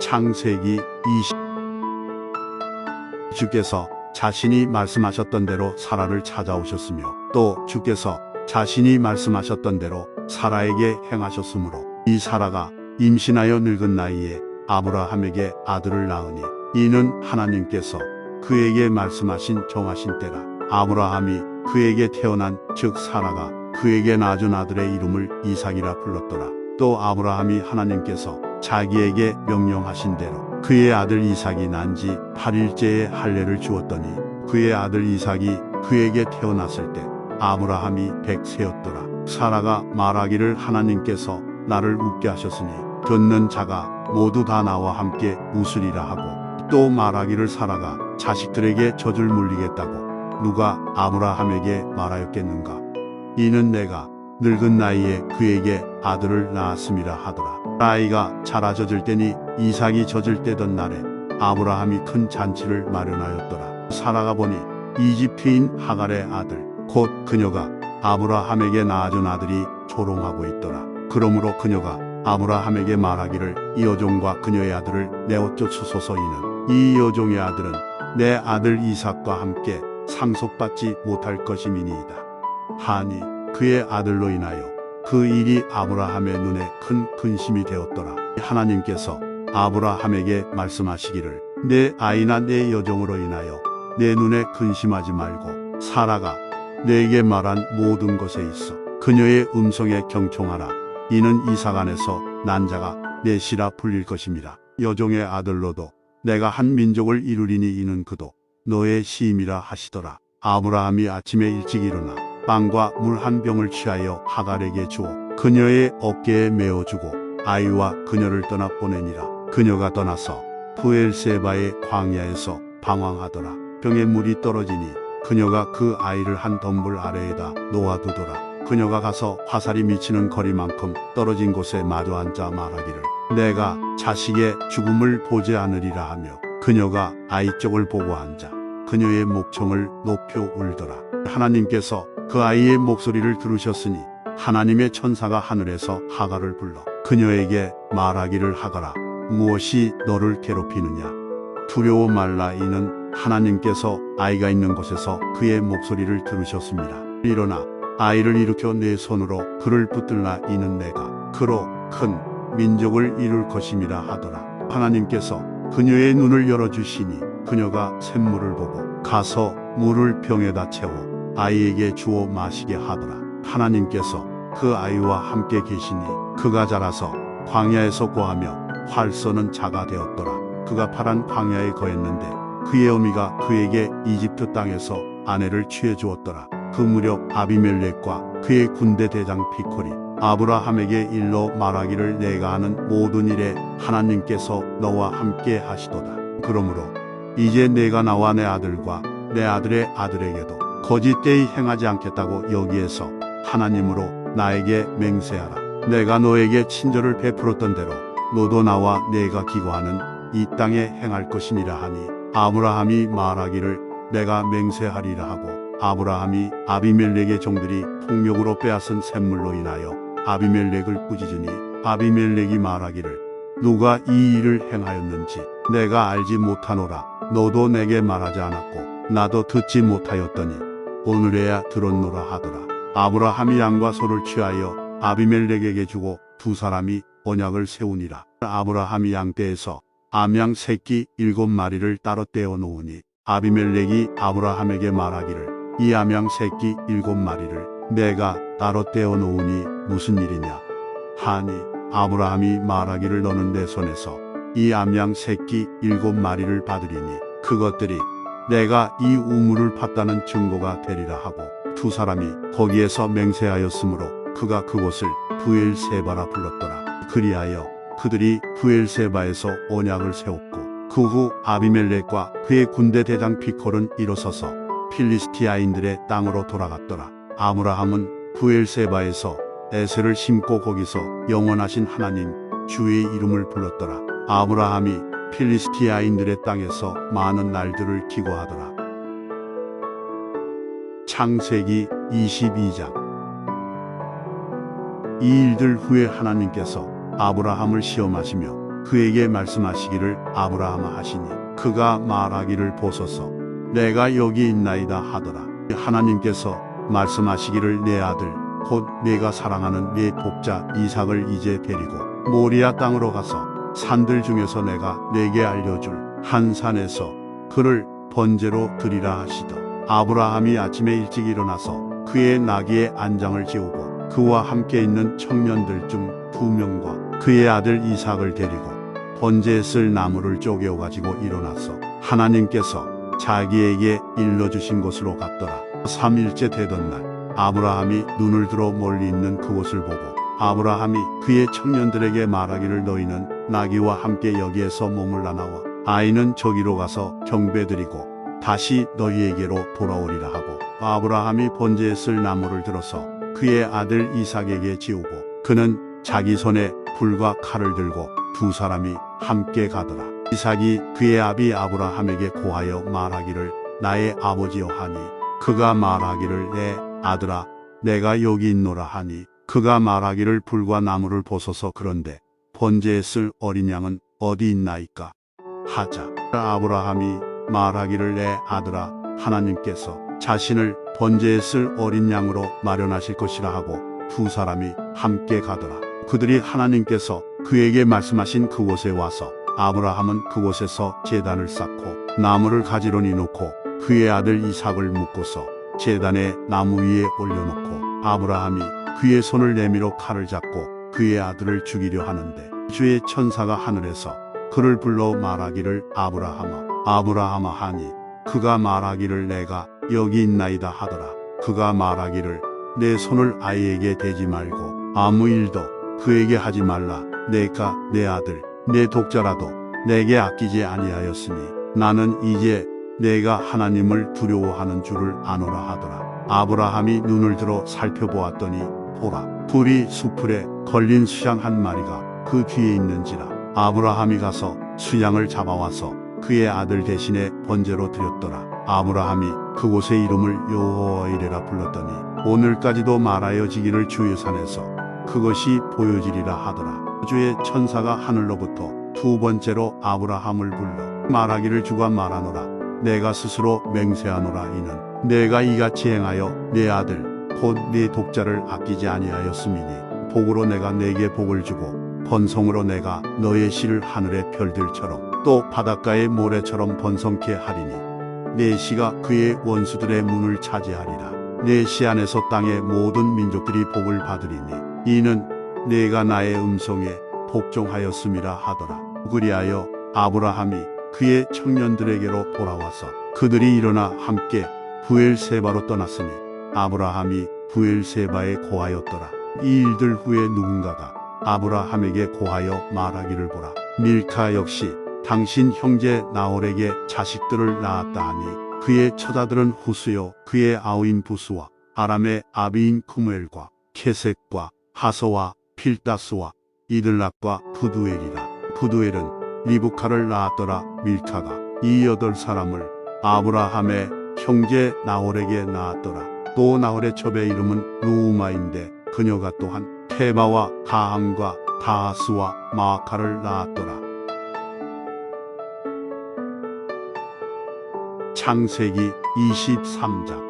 창세기 20. 주께서 자신이 말씀하셨던 대로 사라를 찾아오셨으며 또 주께서 자신이 말씀하셨던 대로 사라에게 행하셨으므로 이 사라가 임신하여 늙은 나이에 아브라함에게 아들을 낳으니 이는 하나님께서 그에게 말씀하신 정하신 때라. 아브라함이 그에게 태어난 즉 사라가 그에게 낳아준 아들의 이름을 이삭이라 불렀더라. 또 아브라함이 하나님께서 자기에게 명령하신 대로 그의 아들 이삭이 난 지 8일째에 할례를 주었더니 그의 아들 이삭이 그에게 태어났을 때 아브라함이 100세였더라. 사라가 말하기를 하나님께서 나를 웃게 하셨으니 듣는 자가 모두 다 나와 함께 웃으리라 하고 또 말하기를 사라가 자식들에게 젖을 물리겠다고 누가 아브라함에게 말하였겠는가. 이는 내가 늙은 나이에 그에게 아들을 낳았음이라 하더라. 아이가 자라 젖을 때니 이삭이 젖을 때던 날에 아브라함이 큰 잔치를 마련하였더라. 사라가 보니 이집트인 하갈의 아들 곧 그녀가 아브라함에게 낳아준 아들이 조롱하고 있더라. 그러므로 그녀가 아브라함에게 말하기를 이 여종과 그녀의 아들을 내어 쫓으소서. 이는 이 여종의 아들은 내 아들 이삭과 함께 상속받지 못할 것임이니이다 하니 그의 아들로 인하여 그 일이 아브라함의 눈에 큰 근심이 되었더라. 하나님께서 아브라함에게 말씀하시기를 내 아이나 내 여종으로 인하여 내 눈에 근심하지 말고 사라가 내게 말한 모든 것에 있어 그녀의 음성에 경청하라. 이는 이삭 안에서 난 자가 넷이라 불릴 것입니다. 여종의 아들로도 내가 한 민족을 이루리니 이는 그도 너의 시임이라 하시더라. 아브라함이 아침에 일찍 일어나 빵과 물 한 병을 취하여 하갈에게 주어 그녀의 어깨에 메어주고 아이와 그녀를 떠나 보내니라. 그녀가 떠나서 브엘세바의 광야에서 방황하더라. 병에 물이 떨어지니 그녀가 그 아이를 한 덤불 아래에다 놓아두더라. 그녀가 가서 화살이 미치는 거리만큼 떨어진 곳에 마주 앉아 말하기를 내가 자식의 죽음을 보지 않으리라 하며 그녀가 아이 쪽을 보고 앉아 그녀의 목청을 높여 울더라. 하나님께서 그 아이의 목소리를 들으셨으니 하나님의 천사가 하늘에서 하갈을 불러 그녀에게 말하기를 하갈아 무엇이 너를 괴롭히느냐. 두려워 말라. 이는 하나님께서 아이가 있는 곳에서 그의 목소리를 들으셨습니다. 일어나 아이를 일으켜 내 손으로 그를 붙들라. 이는 내가 그로 큰 민족을 이룰 것임이라 하더라. 하나님께서 그녀의 눈을 열어주시니 그녀가 샘물을 보고 가서 물을 병에다 채워 아이에게 주어 마시게 하더라. 하나님께서 그 아이와 함께 계시니 그가 자라서 광야에서 고하며 활 쏘는 자가 되었더라. 그가 파란 광야에 거했는데 그의 어미가 그에게 이집트 땅에서 아내를 취해 주었더라. 그 무렵 아비멜렉과 그의 군대 대장 피콜이 아브라함에게 일러 말하기를 내가 하는 모든 일에 하나님께서 너와 함께 하시도다. 그러므로 이제 내가 나와 내 아들과 내 아들의 아들에게도 거짓되이 행하지 않겠다고 여기에서 하나님으로 나에게 맹세하라. 내가 너에게 친절을 베풀었던 대로 너도 나와 내가 기거하는 이 땅에 행할 것이니라 하니 아브라함이 말하기를 내가 맹세하리라 하고 아브라함이 아비멜렉의 종들이 폭력으로 빼앗은 샘물로 인하여 아비멜렉을 꾸짖으니 아비멜렉이 말하기를 누가 이 일을 행하였는지 내가 알지 못하노라. 너도 내게 말하지 않았고 나도 듣지 못하였더니 오늘에야 들었노라 하더라. 아브라함이 양과 소를 취하여 아비멜렉에게 주고 두 사람이 언약을 세우니라. 아브라함이 양떼에서 암양 새끼 7마리를 따로 떼어 놓으니 아비멜렉이 아브라함에게 말하기를 이 암양 새끼 7마리를 내가 따로 떼어 놓으니 무슨 일이냐 하니 아브라함이 말하기를 너는 내 손에서 이 암양 새끼 7마리를 받으리니 그것들이 내가 이 우물을 팠다는 증거가 되리라 하고 두 사람이 거기에서 맹세하였으므로 그가 그곳을 브엘세바라 불렀더라. 그리하여 그들이 브엘세바에서 언약을 세웠고 그 후 아비멜렉과 그의 군대 대장 피콜은 일어서서 필리스티아인들의 땅으로 돌아갔더라. 아브라함은 브엘세바에서 에셀을 심고 거기서 영원하신 하나님 주의 이름을 불렀더라. 아브라함이 필리스티아인들의 땅에서 많은 날들을 기거하더라. 창세기 22장. 이 일들 후에 하나님께서 아브라함을 시험하시며 그에게 말씀하시기를 아브라함아 하시니 그가 말하기를 보소서 내가 여기 있나이다 하더라. 하나님께서 말씀하시기를 내 아들 곧 내가 사랑하는 내 독자 이삭을 이제 데리고 모리아 땅으로 가서 산들 중에서 내가 내게 알려줄 한 산에서 그를 번제로 드리라 하시더. 아브라함이 아침에 일찍 일어나서 그의 나귀의 안장을 지우고 그와 함께 있는 청년들 중 2명과 그의 아들 이삭을 데리고 번제에 쓸 나무를 쪼개어 가지고 일어나서 하나님께서 자기에게 일러주신 곳으로 갔더라. 3일째 되던 날 아브라함이 눈을 들어 멀리 있는 그곳을 보고 아브라함이 그의 청년들에게 말하기를 너희는 나귀와 함께 여기에서 머물라 나와 아이는 저기로 가서 경배드리고 다시 너희에게로 돌아오리라 하고 아브라함이 번제에 쓸 나무를 들어서 그의 아들 이삭에게 지우고 그는 자기 손에 불과 칼을 들고 두 사람이 함께 가더라. 이삭이 그의 아비 아브라함에게 고하여 말하기를 나의 아버지여 하니 그가 말하기를 내 아들아 내가 여기 있노라 하니 그가 말하기를 불과 나무를 보소서 그런데 번제에 쓸 어린 양은 어디 있나이까 하자 아브라함이 말하기를 내 아들아 하나님께서 자신을 번제에 쓸 어린 양으로 마련하실 것이라 하고 두 사람이 함께 가더라. 그들이 하나님께서 그에게 말씀하신 그곳에 와서 아브라함은 그곳에서 제단을 쌓고 나무를 가지런히 놓고 그의 아들 이삭을 묶고서 제단의 나무 위에 올려놓고 아브라함이 그의 손을 내밀어 칼을 잡고 그의 아들을 죽이려 하는데 주의 천사가 하늘에서 그를 불러 말하기를 아브라함아 아브라함아 하니 그가 말하기를 내가 여기 있나이다 하더라. 그가 말하기를 내 손을 아이에게 대지 말고 아무 일도 그에게 하지 말라. 내가 내 아들 내 독자라도 내게 아끼지 아니하였으니 나는 이제 내가 하나님을 두려워하는 줄을 아노라 하더라. 아브라함이 눈을 들어 살펴보았더니 보라 불이 수풀에 걸린 수양 한 마리가 그 뒤에 있는지라. 아브라함이 가서 수양을 잡아와서 그의 아들 대신에 번제로 드렸더라. 아브라함이 그곳의 이름을 여호와이레라 불렀더니 오늘까지도 말하여지기를 주의 산에서 그것이 보여지리라 하더라. 주의 천사가 하늘로부터 두 번째로 아브라함을 불러 말하기를 주가 말하노라 내가 스스로 맹세하노라 이는 내가 이같이 행하여 내 아들 곧 네 독자를 아끼지 아니하였음이니 복으로 내가 네게 복을 주고 번성으로 내가 너의 씨를 하늘의 별들처럼 또 바닷가의 모래처럼 번성케 하리니 내 씨가 그의 원수들의 문을 차지하리라. 내 씨 안에서 땅의 모든 민족들이 복을 받으리니 이는 내가 나의 음성에 복종하였음이라 하더라. 그리하여 아브라함이 그의 청년들에게로 돌아와서 그들이 일어나 함께 부엘세바로 떠났으니 아브라함이 부엘세바에 고하였더라. 이 일들 후에 누군가가 아브라함에게 고하여 말하기를 보라 밀카 역시 당신 형제 나홀에게 자식들을 낳았다 하니 그의 처자들은 후스요 그의 아우인 부스와 아람의 아비인 크무엘과 케색과 하소와 필다스와 이들락과 부두엘이라. 부두엘은 리브카를 낳았더라. 밀카가 이 8사람을 아브라함의 형제 나홀에게 낳았더라. 또 나홀의 첩의 이름은 루우마인데 그녀가 또한 테바와 가함과 다하스와 마아카를 낳았더라. 창세기 23장.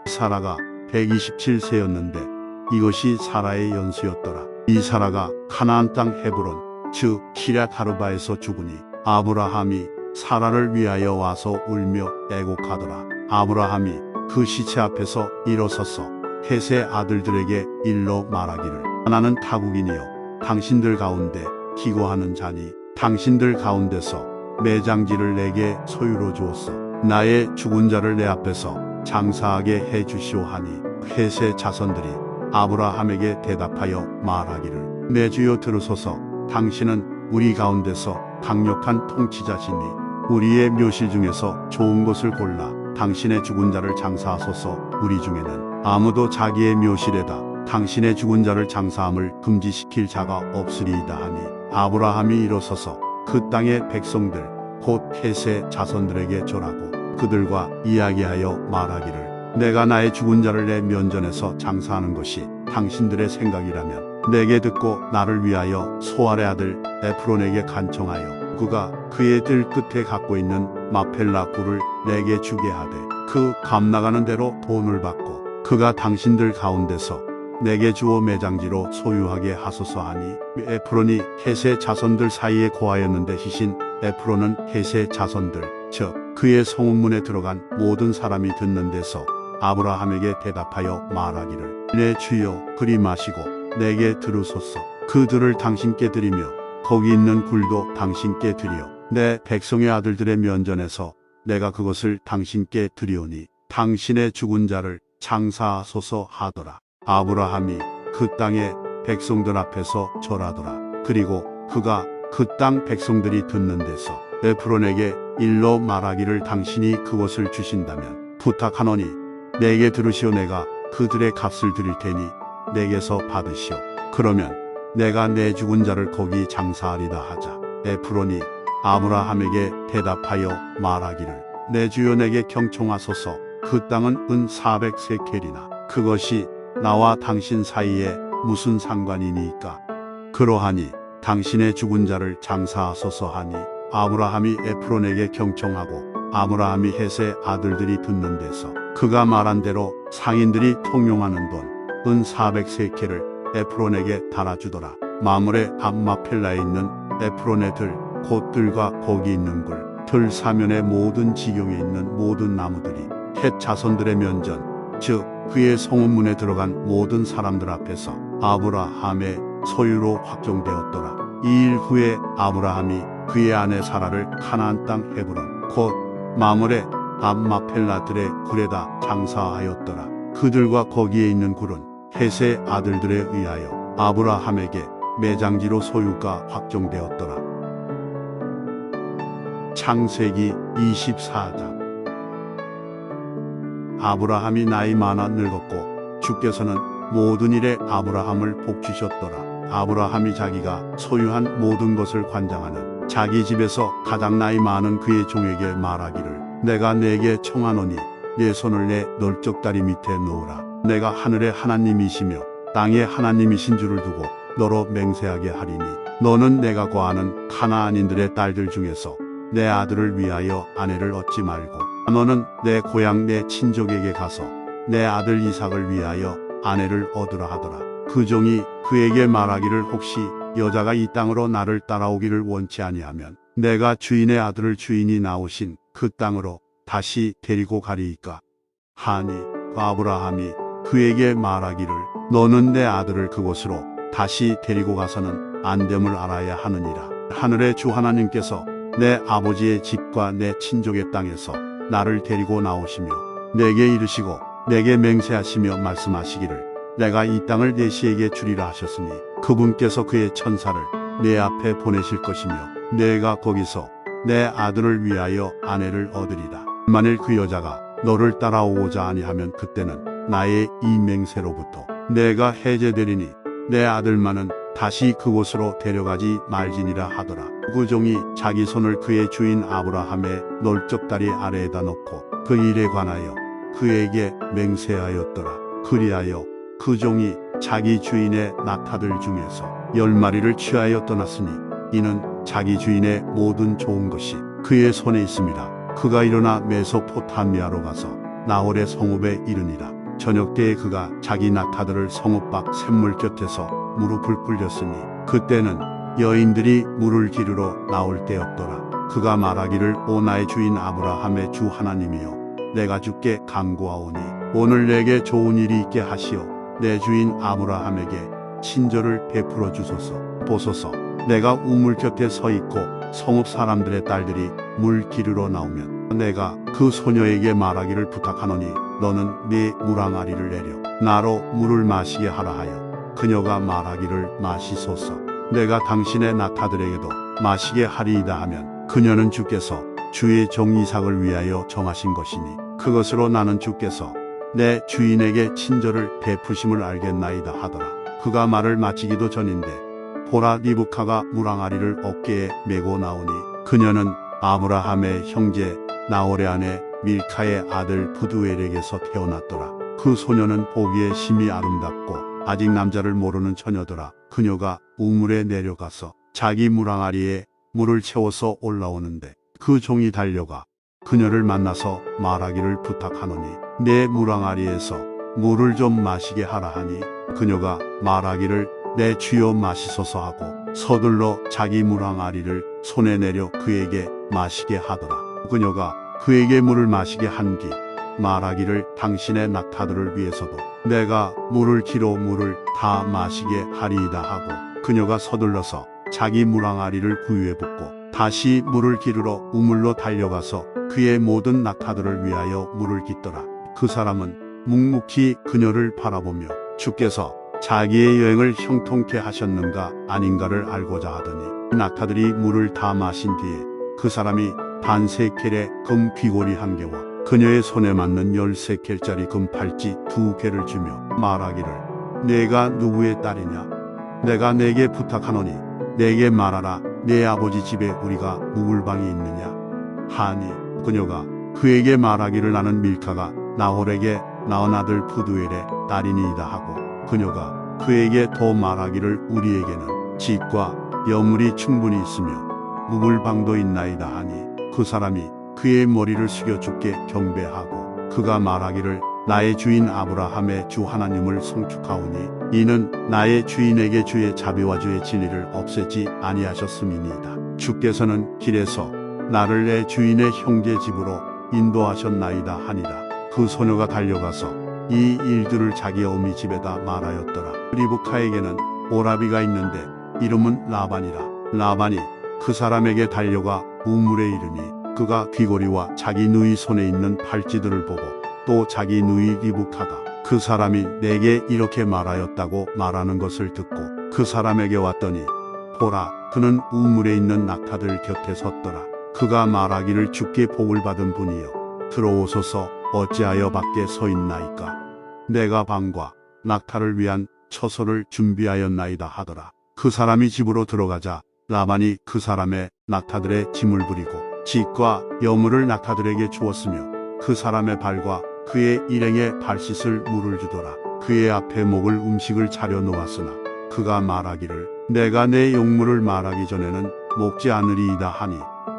사라가 127세였는데 이것이 사라의 연수였더라. 이 사라가 가나안 땅 헤브론 즉 키럇 하르바에서 죽으니 아브라함이 사라를 위하여 와서 울며 애곡하더라. 아브라함이 그 시체 앞에서 일어서서 헷의 아들들에게 일러 말하기를 나는 타국인이여 당신들 가운데 기거하는 자니 당신들 가운데서 매장지를 내게 소유로 주었어. 나의 죽은 자를 내 앞에서 장사하게 해 주시오 하니 헷의 자손들이 아브라함에게 대답하여 말하기를 내 주여 들으소서. 당신은 우리 가운데서 강력한 통치자시니 우리의 묘실 중에서 좋은 것을 골라 당신의 죽은 자를 장사하소서. 우리 중에는 아무도 자기의 묘실에다 당신의 죽은 자를 장사함을 금지시킬 자가 없으리이다 하니 아브라함이 일어서서 그 땅의 백성들 곧 헷의 자손들에게 절하고 그들과 이야기하여 말하기를 내가 나의 죽은 자를 내 면전에서 장사하는 것이 당신들의 생각이라면 내게 듣고 나를 위하여 소알의 아들 에프론에게 간청하여 그가 그의 들 끝에 갖고 있는 마펠라 굴을 내게 주게 하되 그 값나가는 대로 돈을 받고 그가 당신들 가운데서 내게 주어 매장지로 소유하게 하소서 하니 에프론이 헷의 자손들 사이에 거하였는데 희신 에프론은 헷의 자손들 즉 그의 성문에 들어간 모든 사람이 듣는 데서 아브라함에게 대답하여 말하기를 내 주여 그리 마시고 내게 들으소서 그들을 당신께 드리며 거기 있는 굴도 당신께 드리어 내 백성의 아들들의 면전에서 내가 그것을 당신께 드리오니 당신의 죽은 자를 장사하소서 하더라. 아브라함이 그 땅의 백성들 앞에서 절하더라. 그리고 그가 그 땅 백성들이 듣는 데서 에프론에게 일러 말하기를 당신이 그것을 주신다면 부탁하노니 내게 들으시오 내가 그들의 값을 드릴 테니 내게서 받으시오. 그러면 내가 내 죽은 자를 거기 장사하리다 하자. 에프론이 아브라함에게 대답하여 말하기를 내 주여 내게 경청하소서 그 땅은 은 400세켈이나 그것이 나와 당신 사이에 무슨 상관이니까 그러하니 당신의 죽은 자를 장사하소서 하니 아브라함이 에프론에게 경청하고 아브라함이 헷의 아들들이 듣는 데서 그가 말한 대로 상인들이 통용하는 돈 은 400세켈을 에프론에게 달아주더라. 마물의 앞 마펠라에 있는 에프론의 들 곧 들과 거기 있는 굴 사면의 모든 지경에 있는 모든 나무들이 헷 자손들의 면전 즉 그의 성문에 들어간 모든 사람들 앞에서 아브라함의 소유로 확정되었더라. 이 일 후에 아브라함이 그의 아내 사라를 가나안 땅 헤브론 곧 마물의 앞 마펠라들의 굴에다 장사하였더라. 그들과 거기에 있는 굴은 헷의 아들들에 의하여 아브라함에게 매장지로 소유가 확정되었더라. 창세기 24장. 아브라함이 나이 많아 늙었고 주께서는 모든 일에 아브라함을 복주셨더라. 아브라함이 자기가 소유한 모든 것을 관장하는 자기 집에서 가장 나이 많은 그의 종에게 말하기를 내가 내게 청하노니 내 손을 내 널쩍다리 밑에 놓으라. 내가 하늘의 하나님이시며 땅의 하나님이신 줄을 두고 너로 맹세하게 하리니 너는 내가 거하는 가나안인들의 딸들 중에서 내 아들을 위하여 아내를 얻지 말고 너는 내 고향 내 친족에게 가서 내 아들 이삭을 위하여 아내를 얻으라 하더라. 그 종이 그에게 말하기를 혹시 여자가 이 땅으로 나를 따라오기를 원치 아니하면 내가 주인의 아들을 주인이 나오신 그 땅으로 다시 데리고 가리이까 하니 아브라함이 그에게 말하기를 너는 내 아들을 그곳으로 다시 데리고 가서는 안 됨을 알아야 하느니라. 하늘의 주 하나님께서 내 아버지의 집과 내 친족의 땅에서 나를 데리고 나오시며 내게 이르시고 내게 맹세하시며 말씀하시기를 내가 이 땅을 내 씨에게 주리라 하셨으니 그분께서 그의 천사를 내 앞에 보내실 것이며 내가 거기서 내 아들을 위하여 아내를 얻으리라. 만일 그 여자가 너를 따라오고자 아니하면 그때는 나의 이 맹세로부터 내가 해제되리니 내 아들만은 다시 그곳으로 데려가지 말지니라 하더라. 그 종이 자기 손을 그의 주인 아브라함의 널쩍다리 아래에다 놓고 그 일에 관하여 그에게 맹세하였더라. 그리하여 그 종이 자기 주인의 낙타들 중에서 10마리를 취하여 떠났으니 이는 자기 주인의 모든 좋은 것이 그의 손에 있습니다. 그가 일어나 메소포타미아로 가서 나홀의 성읍에 이르니라. 저녁 때에 그가 자기 낙타들을 성읍 밖 샘물 곁에서 무릎을 꿇렸으니 그때는 여인들이 물을 기르러 나올 때였더라. 그가 말하기를 오 나의 주인 아브라함의 주 하나님이여 내가 주께 간구하오니 오늘 내게 좋은 일이 있게 하시어 내 주인 아브라함에게 친절을 베풀어 주소서. 보소서 내가 우물 곁에 서 있고 성읍 사람들의 딸들이 물 기르러 나오면 내가 그 소녀에게 말하기를 부탁하노니 너는 네 물항아리를 내려 나로 물을 마시게 하라 하여 그녀가 말하기를 마시소서. 내가 당신의 낙타들에게도 마시게 하리이다 하면 그녀는 주께서 주의 종 이삭을 위하여 정하신 것이니 그것으로 나는 주께서 내 주인에게 친절을 베푸심을 알겠나이다 하더라. 그가 말을 마치기도 전인데 보라 리브카가 물항아리를 어깨에 메고 나오니 그녀는 아브라함의 형제 나홀의 아내 밀카의 아들 부두엘에게서 태어났더라. 그 소녀는 보기에 심히 아름답고 아직 남자를 모르는 처녀더라. 그녀가 우물에 내려가서 자기 물항아리에 물을 채워서 올라오는데 그 종이 달려가 그녀를 만나서 말하기를 부탁하노니 내 물항아리에서 물을 좀 마시게 하라 하니 그녀가 말하기를 내 주여 마시소서 하고 서둘러 자기 물항아리를 손에 내려 그에게 마시게 하더라. 그녀가 그에게 물을 마시게 한 뒤 말하기를 당신의 낙타들을 위해서도 내가 물을 기로 물을 다 마시게 하리이다 하고 그녀가 서둘러서 자기 물항아리를 구유에 붓고 다시 물을 기르러 우물로 달려가서 그의 모든 낙타들을 위하여 물을 깃더라. 그 사람은 묵묵히 그녀를 바라보며 주께서 자기의 여행을 형통케 하셨는가 아닌가를 알고자 하더니 낙타들이 물을 다 마신 뒤에 그 사람이 반세켈의 금 귀고리 한 개와 그녀의 손에 맞는 13켈짜리 금 팔찌 2개를 주며 말하기를 내가 누구의 딸이냐 내가 내게 부탁하노니 내게 말하라 내 아버지 집에 우리가 묵을 방이 있느냐 하니 그녀가 그에게 말하기를 나는 밀카가 나홀에게 낳은 아들 푸두엘의 딸이니이다 하고 그녀가 그에게 더 말하기를 우리에게는 집과 여물이 충분히 있으며 묵을 방도 있나이다 하니 그 사람이 그의 머리를 숙여 주께 경배하고 그가 말하기를 나의 주인 아브라함의 주 하나님을 송축하오니 이는 나의 주인에게 주의 자비와 주의 진리를 없애지 아니하셨음이니이다. 주께서는 길에서 나를 내 주인의 형제 집으로 인도하셨나이다 하니라. 그 소녀가 달려가서 이 일들을 자기 어미 집에다 말하였더라. 리브카에게는 오라비가 있는데 이름은 라반이라. 라반이 그 사람에게 달려가 우물에 이르니 그가 귀고리와 자기 누이 손에 있는 팔찌들을 보고 또 자기 누이 리브카가 그 사람이 내게 이렇게 말하였다고 말하는 것을 듣고 그 사람에게 왔더니 보라 그는 우물에 있는 낙타들 곁에 섰더라. 그가 말하기를 주께 복을 받은 분이여 들어오소서 어찌하여 밖에 서 있나이까 내가 방과 낙타를 위한 처소를 준비하였나이다 하더라. 그 사람이 집으로 들어가자 라반이 그 사람의 낙타들의 짐을 부리고 집과 여물을 낙타들에게 주었으며 그 사람의 발과 그의 일행의 발씻을 물을 주더라. 그의 앞에 먹을 음식을 차려 놓았으나 그가 말하기를 내가 내 용물을 말하기 전에는 먹지 않으리이다 하니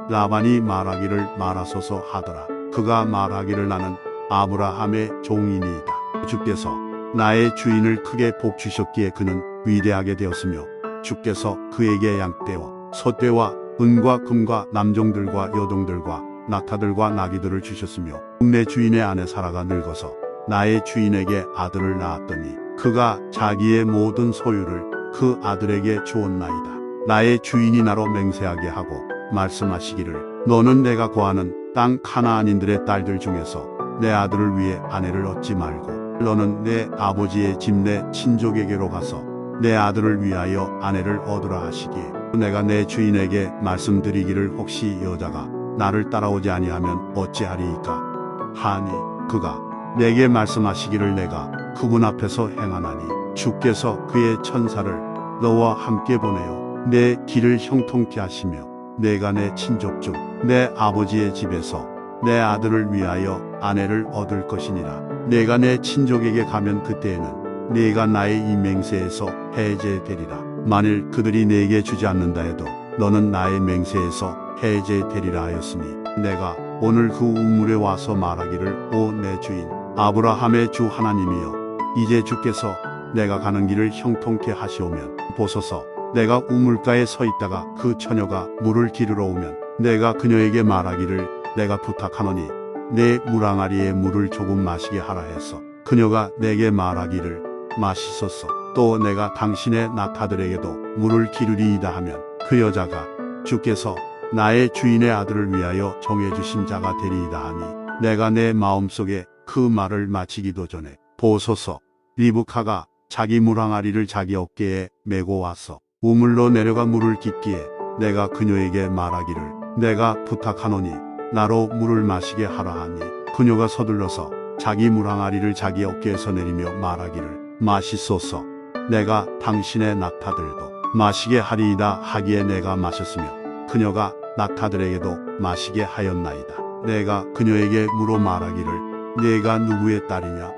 라반이 말하기를 말하소서 하더라. 그가 말하기를 나는 아브라함의 종이니이다. 주께서 나의 주인을 크게 복 주셨기에 그는 위대하게 되었으며 주께서 그에게 양떼와 소떼와 은과 금과 남종들과 여종들과 낙타들과 나귀들을 주셨으며 내 주인의 아내 사라가 늙어서 나의 주인에게 아들을 낳았더니 그가 자기의 모든 소유를 그 아들에게 주었나이다. 나의 주인이 나로 맹세하게 하고 말씀하시기를 너는 내가 거하는 땅 카나안인들의 딸들 중에서 내 아들을 위해 아내를 얻지 말고 너는 내 아버지의 집 내 친족에게로 가서 내 아들을 위하여 아내를 얻으라 하시기에 내가 내 주인에게 말씀드리기를 혹시 여자가 나를 따라오지 아니하면 어찌하리이까 하니 그가 내게 말씀하시기를 내가 그분 앞에서 행하나니 주께서 그의 천사를 너와 함께 보내어 내 길을 형통케 하시며 내가 내 친족 중 내 아버지의 집에서 내 아들을 위하여 아내를 얻을 것이니라. 내가 내 친족에게 가면 그때에는 네가 나의 이 맹세에서 해제되리라. 만일 그들이 내게 주지 않는다 해도 너는 나의 맹세에서 해제되리라 하였으니 내가 오늘 그 우물에 와서 말하기를 오 내 주인 아브라함의 주 하나님이여 이제 주께서 내가 가는 길을 형통케 하시오면 보소서 내가 우물가에 서 있다가 그 처녀가 물을 기르러 오면 내가 그녀에게 말하기를 내가 부탁하노니 내 물항아리에 물을 조금 마시게 하라 해서 그녀가 내게 말하기를 마시소서 또 내가 당신의 낙타들에게도 물을 기르리이다 하면 그 여자가 주께서 나의 주인의 아들을 위하여 정해주신 자가 되리이다 하니 내가 내 마음속에 그 말을 마치기도 전에 보소서 리브카가 자기 물항아리를 자기 어깨에 메고 와서 우물로 내려가 물을 깃기에 내가 그녀에게 말하기를 내가 부탁하노니 나로 물을 마시게 하라 하니 그녀가 서둘러서 자기 물항아리를 자기 어깨에서 내리며 말하기를 마시소서 내가 당신의 낙타들도 마시게 하리이다 하기에 내가 마셨으며 그녀가 낙타들에게도 마시게 하였나이다. 내가 그녀에게 물어 말하기를 네가 누구의 딸이냐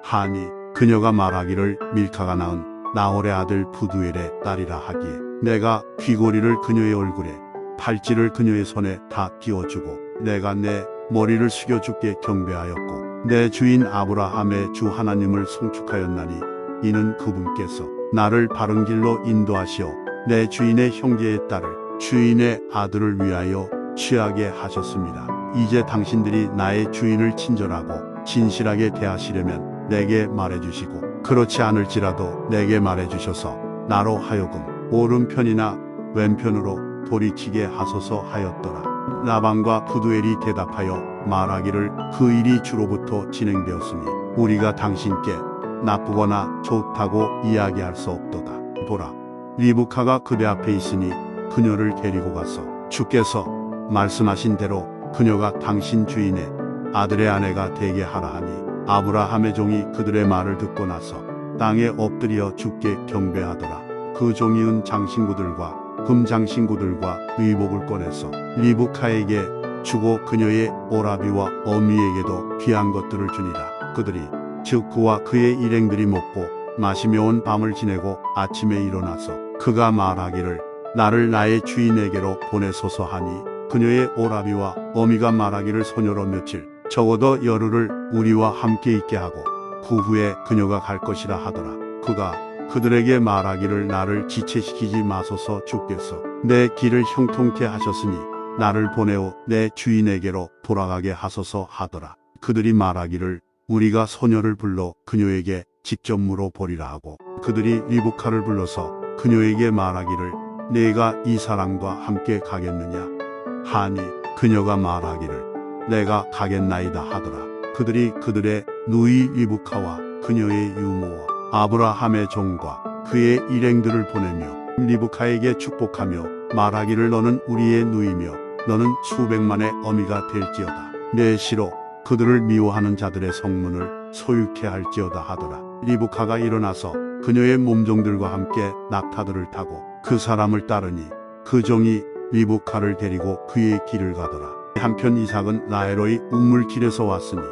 하니 그녀가 말하기를 밀카가 낳은 나홀의 아들 부두엘의 딸이라 하기에 내가 귀고리를 그녀의 얼굴에 팔찌를 그녀의 손에 다 끼워주고 내가 내 머리를 숙여 주께 경배하였고 내 주인 아브라함의 주 하나님을 송축하였나니 이는 그분께서 나를 바른 길로 인도하시어 내 주인의 형제의 딸을 주인의 아들을 위하여 취하게 하셨습니다. 이제 당신들이 나의 주인을 친절하고 진실하게 대하시려면 내게 말해주시고 그렇지 않을지라도 내게 말해주셔서 나로 하여금 오른편이나 왼편으로 돌이키게 하소서 하였더라. 라반과 부두엘이 대답하여 말하기를 그 일이 주로부터 진행되었으니 우리가 당신께 나쁘거나 좋다고 이야기할 수 없도다. 보라, 리브카가 그대 앞에 있으니 그녀를 데리고 가서 주께서 말씀하신 대로 그녀가 당신 주인의 아들의 아내가 되게 하라 하니 아브라함의 종이 그들의 말을 듣고 나서 땅에 엎드려 주께 경배하더라. 그 종이 은 장신구들과 금 장신구들과 의복을 꺼내서 리브카에게 주고 그녀의 오라비와 어미에게도 귀한 것들을 주니라. 그들이 즉 그와 그의 일행들이 먹고 마시며 온 밤을 지내고 아침에 일어나서 그가 말하기를 나를 나의 주인에게로 보내소서 하니 그녀의 오라비와 어미가 말하기를 소녀로 며칠 적어도 열흘을 우리와 함께 있게 하고 그 후에 그녀가 갈 것이라 하더라. 그가 그들에게 말하기를 나를 지체시키지 마소서. 주께서 내 길을 형통케 하셨으니 나를 보내어 내 주인에게로 돌아가게 하소서 하더라. 그들이 말하기를 우리가 소녀를 불러 그녀에게 직접 물어보리라 하고 그들이 리브카를 불러서 그녀에게 말하기를 내가 이 사람과 함께 가겠느냐 하니 그녀가 말하기를 내가 가겠나이다 하더라. 그들이 그들의 누이 리브카와 그녀의 유모와 아브라함의 종과 그의 일행들을 보내며 리브카에게 축복하며 말하기를 너는 우리의 누이며 너는 수백만의 어미가 될지어다. 내 시로 그들을 미워하는 자들의 성문을 소유케 할지어다 하더라. 리브카가 일어나서 그녀의 몸종들과 함께 낙타들을 타고 그 사람을 따르니 그 종이 리브카를 데리고 그의 길을 가더라. 한편 이삭은 라헬의 우물길에서 왔으니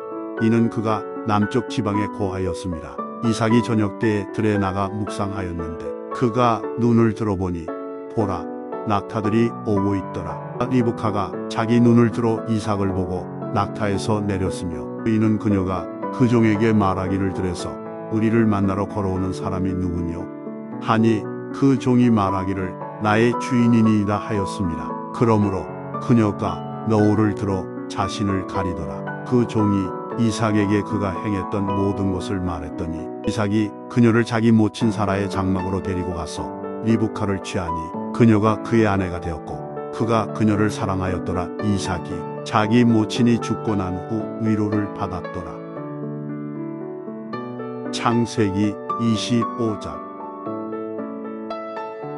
이는 그가 남쪽 지방에 거하였습니다. 이삭이 저녁 때에 들에 나가 묵상하였는데 그가 눈을 들어보니 보라, 낙타들이 오고 있더라. 리브카가 자기 눈을 들어 이삭을 보고 낙타에서 내렸으며 이는 그녀가 그 종에게 말하기를 들에서 우리를 만나러 걸어오는 사람이 누구뇨 하니 그 종이 말하기를 나의 주인이니이다 하였습니다. 그러므로 그녀가 너울을 들어 자신을 가리더라. 그 종이 이삭에게 그가 행했던 모든 것을 말했더니 이삭이 그녀를 자기 모친 사라의 장막으로 데리고 가서 리브카를 취하니 그녀가 그의 아내가 되었고 그가 그녀를 사랑하였더라. 이삭이 자기 모친이 죽고 난 후 위로를 받았더라. 창세기 25장.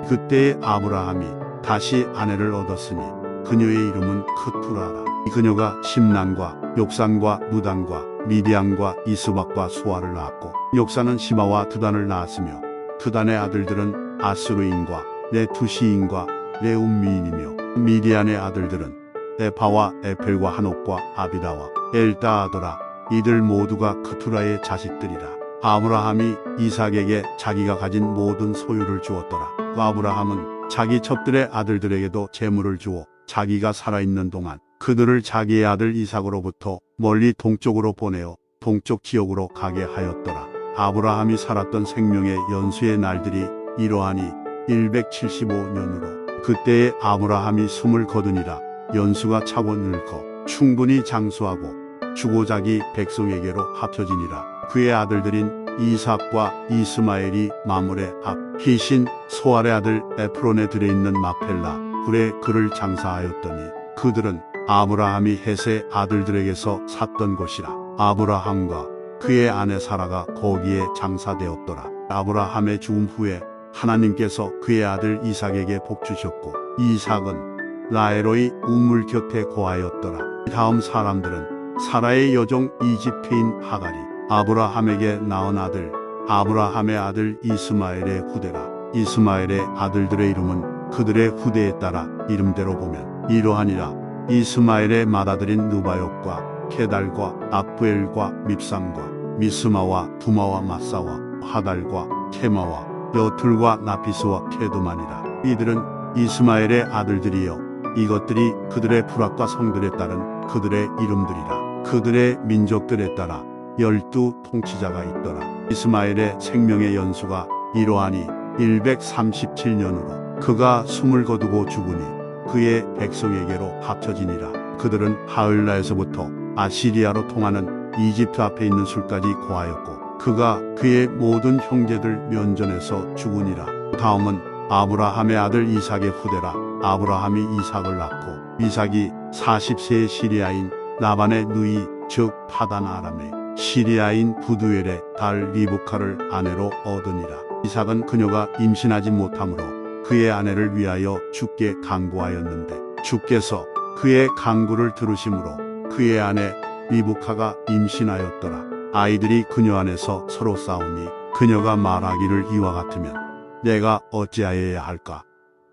그때에 아브라함이 다시 아내를 얻었으니 그녀의 이름은 크투라라. 그녀가 심란과 욕산과 무단과 미디안과 이스박과 수아를 낳았고 욕산은 시마와 드단을 낳았으며 드단의 아들들은 아스루인과 네투시인과 레움미인이며 미디안의 아들들은 에파와 에펠과 한옥과 아비다와 엘다하더라. 이들 모두가 크투라의 자식들이라. 아브라함이 이삭에게 자기가 가진 모든 소유를 주었더라. 아브라함은 자기 첩들의 아들들에게도 재물을 주어 자기가 살아있는 동안 그들을 자기의 아들 이삭으로부터 멀리 동쪽으로 보내어 동쪽 지역으로 가게 하였더라. 아브라함이 살았던 생명의 연수의 날들이 이러하니 175년으로 그때에 아브라함이 숨을 거두니라. 연수가 차고 늙어 충분히 장수하고 주고자기 백성에게로 합쳐지니라. 그의 아들들인 이삭과 이스마엘이 마물의 앞 히신 소알의 아들 에프론에 들어있는 마펠라 굴에 그를 장사하였더니 그들은 아브라함이 헷의 아들들에게서 샀던 곳이라. 아브라함과 그의 아내 사라가 거기에 장사되었더라. 아브라함의 죽음 후에 하나님께서 그의 아들 이삭에게 복 주셨고 이삭은 라헬의 우물 곁에 거하였더라. 다음 사람들은 사라의 여종 이집트인 하갈이 아브라함에게 낳은 아들 아브라함의 아들 이스마엘의 후대라. 이스마엘의 아들들의 이름은 그들의 후대에 따라 이름대로 보면 이러하니라. 이스마엘의 맏아들인 느바욕과 케달과 압부엘과 밉삼과 미스마와 두마와 마사와 하달과 테마와 여툴과 나피스와 케두만이라. 이들은 이스마엘의 아들들이요 이것들이 그들의 부락과 성들에 따른 그들의 이름들이라. 그들의 민족들에 따라 12 통치자가 있더라. 이스마엘의 생명의 연수가 이러하니 137년으로 그가 숨을 거두고 죽으니 그의 백성에게로 합쳐지니라. 그들은 하을라에서부터 아시리아로 통하는 이집트 앞에 있는 술까지 고하였고 그가 그의 모든 형제들 면전에서 죽으니라. 다음은 아브라함의 아들 이삭의 후대라. 아브라함이 이삭을 낳고 이삭이 40세의 시리아인 라반의 누이 즉 파단 아람의 시리아인 부두엘의 딸 리브카를 아내로 얻으니라. 이삭은 그녀가 임신하지 못하므로 그의 아내를 위하여 주께 간구하였는데 주께서 그의 간구를 들으심으로 그의 아내 리브카가 임신하였더라. 아이들이 그녀 안에서 서로 싸우니 그녀가 말하기를 이와 같으면 내가 어찌하여야 할까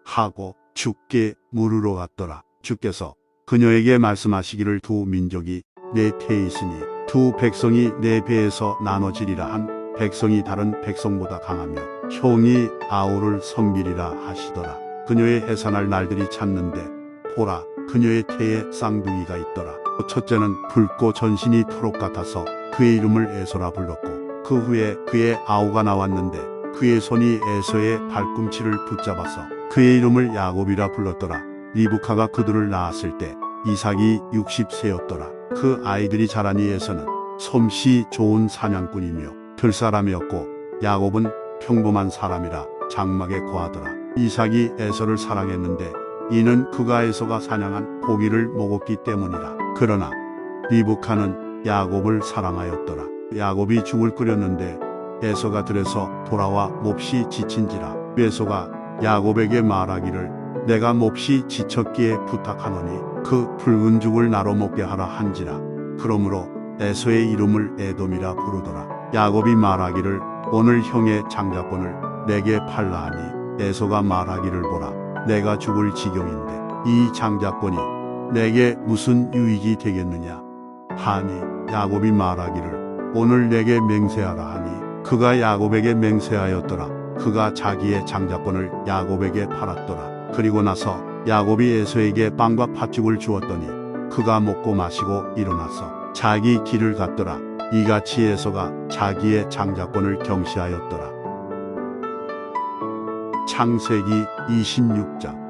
하고 주께 물으러 갔더라. 주께서 그녀에게 말씀하시기를 두 민족이 내 태에 있으니 두 백성이 내 배에서 나눠지리라. 한 백성이 다른 백성보다 강하며 형이 아우를 섬기리라 하시더라. 그녀의 해산할 날들이 찼는데 보라 그녀의 태에 쌍둥이가 있더라. 첫째는 붉고 전신이 토록 같아서 그의 이름을 에서라 불렀고 그 후에 그의 아우가 나왔는데 그의 손이 에서의 발꿈치를 붙잡아서 그의 이름을 야곱이라 불렀더라. 리브카가 그들을 낳았을 때 이삭이 60세였더라. 그 아이들이 자라니 에서는 솜씨 좋은 사냥꾼이며 들사람이었고 야곱은 평범한 사람이라 장막에 거하더라. 이삭이 에서를 사랑했는데 이는 그가 에서가 사냥한 고기를 먹었기 때문이라. 그러나 리브카는 야곱을 사랑하였더라. 야곱이 죽을 끓였는데 에서가 들에서 돌아와 몹시 지친지라. 에서가 야곱에게 말하기를 내가 몹시 지쳤기에 부탁하노니 그 붉은 죽을 나로 먹게 하라 한지라. 그러므로 에서의 이름을 에돔이라 부르더라. 야곱이 말하기를 오늘 형의 장자권을 내게 팔라 하니 에서가 말하기를 보라 내가 죽을 지경인데 이 장자권이 내게 무슨 유익이 되겠느냐 하니 야곱이 말하기를 오늘 내게 맹세하라 하니 그가 야곱에게 맹세하였더라. 그가 자기의 장자권을 야곱에게 팔았더라. 그리고 나서 야곱이 에서에게 빵과 팥죽을 주었더니 그가 먹고 마시고 일어나서 자기 길을 갔더라. 이같이 에서가 자기의 장자권을 경시하였더라. 창세기 26장.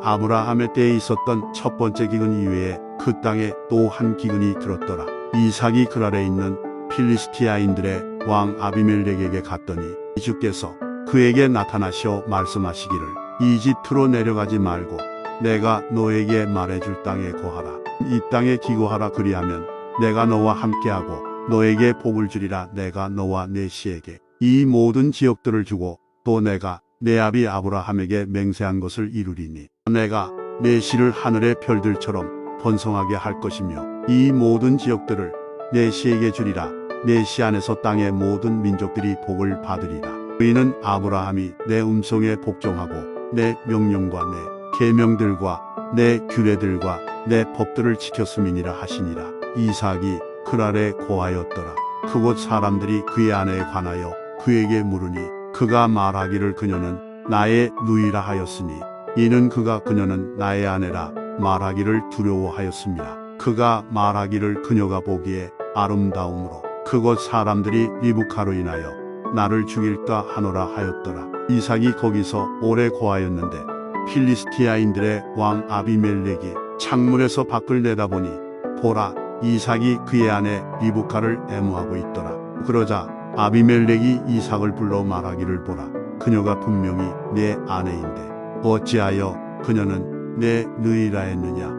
아브라함의 때에 있었던 첫 번째 기근 이외에 그 땅에 또 한 기근이 들었더라. 이삭이 그랄에 있는 필리스티아인들의 왕 아비멜렉에게 갔더니 주께서 그에게 나타나시어 말씀하시기를 이집트로 내려가지 말고 내가 너에게 말해줄 땅에 거하라. 이 땅에 기거하라. 그리하면 내가 너와 함께하고 너에게 복을 주리라. 내가 너와 내 씨에게 이 모든 지역들을 주고 또 내가 내 아비 아브라함에게 맹세한 것을 이루리니 내가 내 씨를 하늘의 별들처럼 번성하게 할 것이며 이 모든 지역들을 내 씨에게 주리라. 내 씨 안에서 땅의 모든 민족들이 복을 받으리라. 너희는 아브라함이 내 음성에 복종하고 내 명령과 내 계명들과 내 규례들과 내 법들을 지켰음이니라 하시니라. 이삭이 그랄에 거하였더라. 그곳 사람들이 그의 아내에 관하여 그에게 물으니 그가 말하기를 그녀는 나의 누이라 하였으니 이는 그가 그녀는 나의 아내라 말하기를 두려워하였습니다. 그가 말하기를 그녀가 보기에 아름다움으로 그곳 사람들이 리브카로 인하여 나를 죽일까 하노라 하였더라. 이삭이 거기서 오래 거하였는데 필리스티아인들의 왕 아비멜렉이 창문에서 밖을 내다보니 보라 이삭이 그의 아내 리브카를 애무하고 있더라. 그러자 아비멜렉이 이삭을 불러 말하기를 보라 그녀가 분명히 내 아내인데 어찌하여 그녀는 내 누이라 했느냐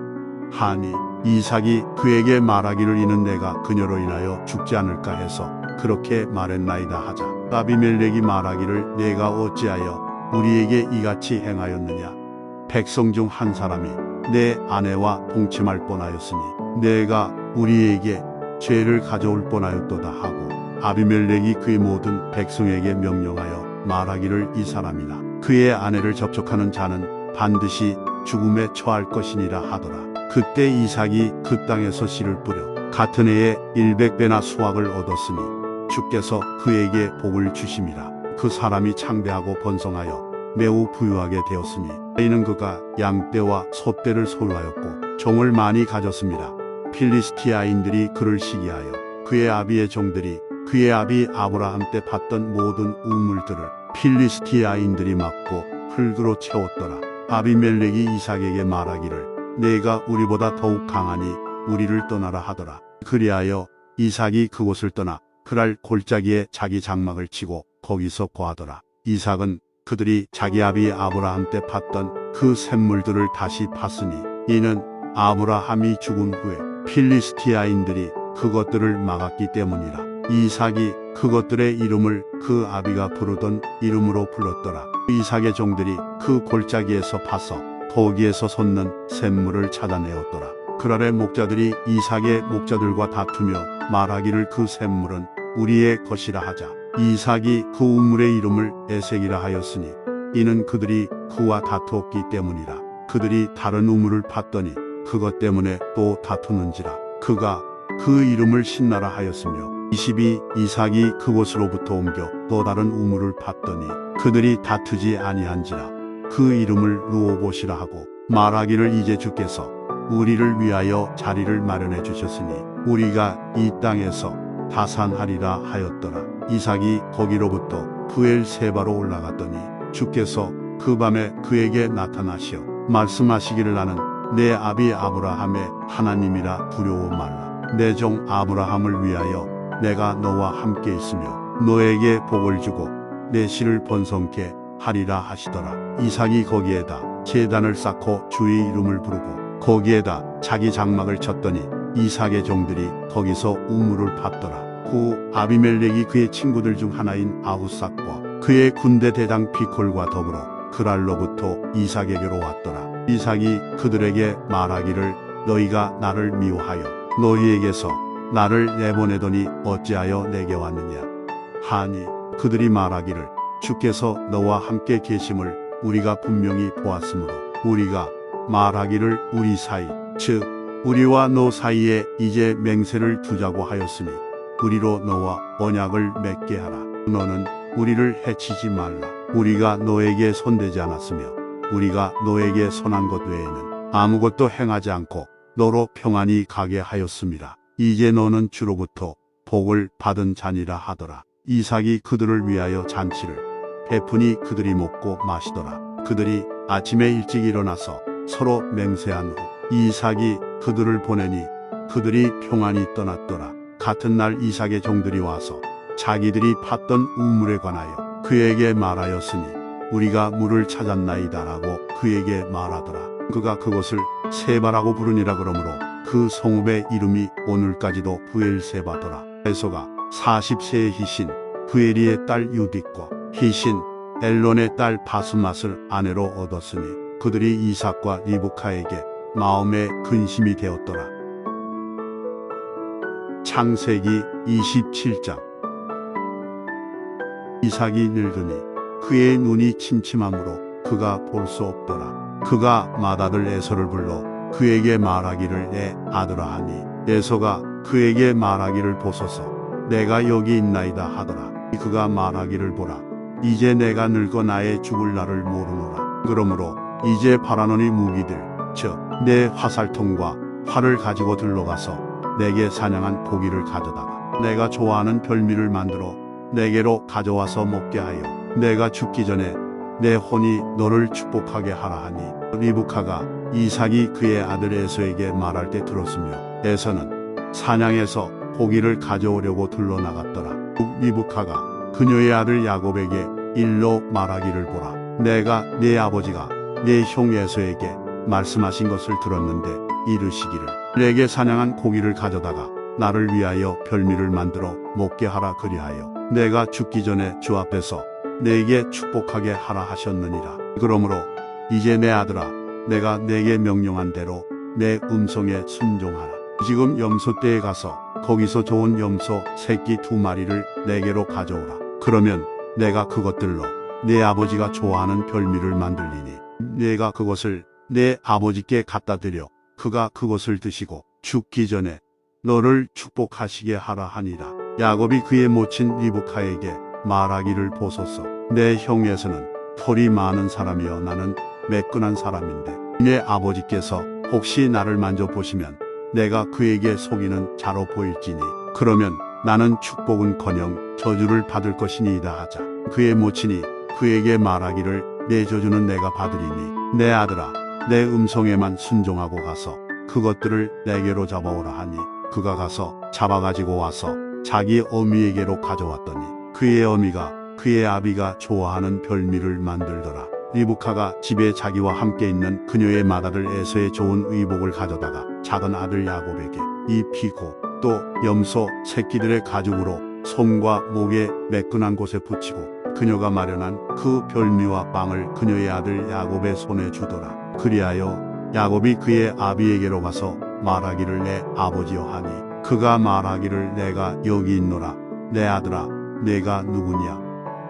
하니 이삭이 그에게 말하기를 이는 내가 그녀로 인하여 죽지 않을까 해서 그렇게 말했나이다 하자 아비멜렉이 말하기를 내가 어찌하여 우리에게 이같이 행하였느냐 백성 중 한 사람이 내 아내와 동침할 뻔하였으니 내가 우리에게 죄를 가져올 뻔하였도다 하고 아비멜렉이 그의 모든 백성에게 명령하여 말하기를 이 사람이나 그의 아내를 접촉하는 자는 반드시 죽음에 처할 것이니라 하더라. 그때 이삭이 그 땅에서 씨를 뿌려 같은 해에 100배나 수확을 얻었으니 주께서 그에게 복을 주심이라. 그 사람이 창대하고 번성하여 매우 부유하게 되었으니 이는 그가 양떼와 소떼를 소유하였고 종을 많이 가졌습니다. 필리스티아인들이 그를 시기하여 그의 아비의 종들이 그의 아비 아브라함 때 팠던 모든 우물들을 필리스티아인들이 막고 흙으로 채웠더라. 아비멜렉이 이삭에게 말하기를 내가 우리보다 더욱 강하니 우리를 떠나라 하더라. 그리하여 이삭이 그곳을 떠나 그랄 골짜기에 자기 장막을 치고 거기서 거하더라. 이삭은 그들이 자기 아비 아브라함 때 팠던 그 샘물들을 다시 팠으니 이는 아브라함이 죽은 후에 필리스티아인들이 그것들을 막았기 때문이라. 이삭이 그것들의 이름을 그 아비가 부르던 이름으로 불렀더라. 이삭의 종들이 그 골짜기에서 파서 거기에서 솟는 샘물을 찾아내었더라. 그랄의 목자들이 이삭의 목자들과 다투며 말하기를 그 샘물은 우리의 것이라 하자. 이삭이 그 우물의 이름을 에색이라 하였으니 이는 그들이 그와 다투었기 때문이라. 그들이 다른 우물을 팠더니 그것 때문에 또 다투는지라. 그가 그 이름을 신나라 하였으며 22 이삭이 그곳으로부터 옮겨 또 다른 우물을 팠더니 그들이 다투지 아니한지라. 그 이름을 르호봇이라 하고 말하기를 이제 주께서 우리를 위하여 자리를 마련해 주셨으니 우리가 이 땅에서 다산하리라 하였더라. 이삭이 거기로부터 브엘세바로 올라갔더니 주께서 그 밤에 그에게 나타나시어 말씀하시기를 나는 내 아비 아브라함의 하나님이라 두려워 말라. 내 종 아브라함을 위하여 내가 너와 함께 있으며 너에게 복을 주고 내 씨를 번성케 하리라 하시더라. 이삭이 거기에다 제단을 쌓고 주의 이름을 부르고 거기에다 자기 장막을 쳤더니 이삭의 종들이 거기서 우물을 팠더라. 후 아비멜렉이 그의 친구들 중 하나인 아후삭과 그의 군대 대장 비콜과 더불어 그랄로부터 이삭에게로 왔더라. 이삭이 그들에게 말하기를 너희가 나를 미워하여 너희에게서 나를 내보내더니 어찌하여 내게 왔느냐 하니 그들이 말하기를 주께서 너와 함께 계심을 우리가 분명히 보았으므로 우리가 말하기를 우리 사이 즉 우리와 너 사이에 이제 맹세를 두자고 하였으니 우리로 너와 언약을 맺게 하라. 너는 우리를 해치지 말라. 우리가 너에게 손대지 않았으며 우리가 너에게 선한 것 외에는 아무것도 행하지 않고 너로 평안히 가게 하였습니다. 이제 너는 주로부터 복을 받은 자니라 하더라. 이삭이 그들을 위하여 잔치를 베푸니 그들이 먹고 마시더라. 그들이 아침에 일찍 일어나서 서로 맹세한 후 이삭이 그들을 보내니 그들이 평안히 떠났더라. 같은 날 이삭의 종들이 와서 자기들이 팠던 우물에 관하여 그에게 말하였으니 우리가 물을 찾았나이다라고 그에게 말하더라. 그가 그것을 세바라고 부르니라. 그러므로 그 성읍의 이름이 오늘까지도 브엘세바더라. 에서가 40세의 희신 브에리의 딸 유딧과 희신 엘론의 딸 바스맛을 아내로 얻었으니 그들이 이삭과 리브카에게 마음에 근심이 되었더라. 창세기 27장. 이삭이 늙으니 그의 눈이 침침하므로 그가 볼 수 없더라. 그가 맏아들 에서를 불러 그에게 말하기를 내 아들아 하니 에서가 그에게 말하기를 보소서 내가 여기 있나이다 하더라. 그가 말하기를 보라 이제 내가 늙어 나의 죽을 날을 모르노라. 그러므로 이제 바라노니 무기들 즉 내 화살통과 활을 가지고 들러가서 내게 사냥한 고기를 가져다가 내가 좋아하는 별미를 만들어 내게로 가져와서 먹게 하여 내가 죽기 전에 내 혼이 너를 축복하게 하라 하니 리브카가 이삭이 그의 아들 에서에게 말할 때 들었으며 에서는 사냥해서 고기를 가져오려고 들러나갔더라. 리브카가 그녀의 아들 야곱에게 일러 말하기를 보라 내가 네 아버지가 네 형 에서에게 말씀하신 것을 들었는데 이르시기를 내게 사냥한 고기를 가져다가 나를 위하여 별미를 만들어 먹게 하라 그리하여 내가 죽기 전에 주 앞에서 내게 축복하게 하라 하셨느니라. 그러므로 이제 내 아들아 내가 내게 명령한 대로 내 음성에 순종하라. 지금 염소떼에 가서 거기서 좋은 염소 새끼 2마리를 내게로 가져오라. 그러면 내가 그것들로 내 아버지가 좋아하는 별미를 만들리니 내가 그것을 내 아버지께 갖다 드려 그가 그것을 드시고 죽기 전에 너를 축복하시게 하라 하니라. 야곱이 그의 모친 리브카에게 말하기를 보소서. 내 형에서는 털이 많은 사람이여 나는 매끈한 사람인데 내 아버지께서 혹시 나를 만져보시면 내가 그에게 속이는 자로 보일지니 그러면 나는 축복은커녕 저주를 받을 것이니이다 하자. 그의 모친이 그에게 말하기를 내 저주는 내가 받으리니 내 아들아 내 음성에만 순종하고 가서 그것들을 내게로 잡아오라 하니 그가 가서 잡아가지고 와서 자기 어미에게로 가져왔더니 그의 어미가 그의 아비가 좋아하는 별미를 만들더라. 리브카가 집에 자기와 함께 있는 그녀의 맏아들 에서의 좋은 의복을 가져다가 작은 아들 야곱에게 입히고 또 염소 새끼들의 가죽으로 손과 목에 매끈한 곳에 붙이고 그녀가 마련한 그 별미와 빵을 그녀의 아들 야곱의 손에 주더라. 그리하여 야곱이 그의 아비에게로 가서 말하기를 내 아버지여 하니 그가 말하기를 내가 여기 있노라. 내 아들아 내가 누구냐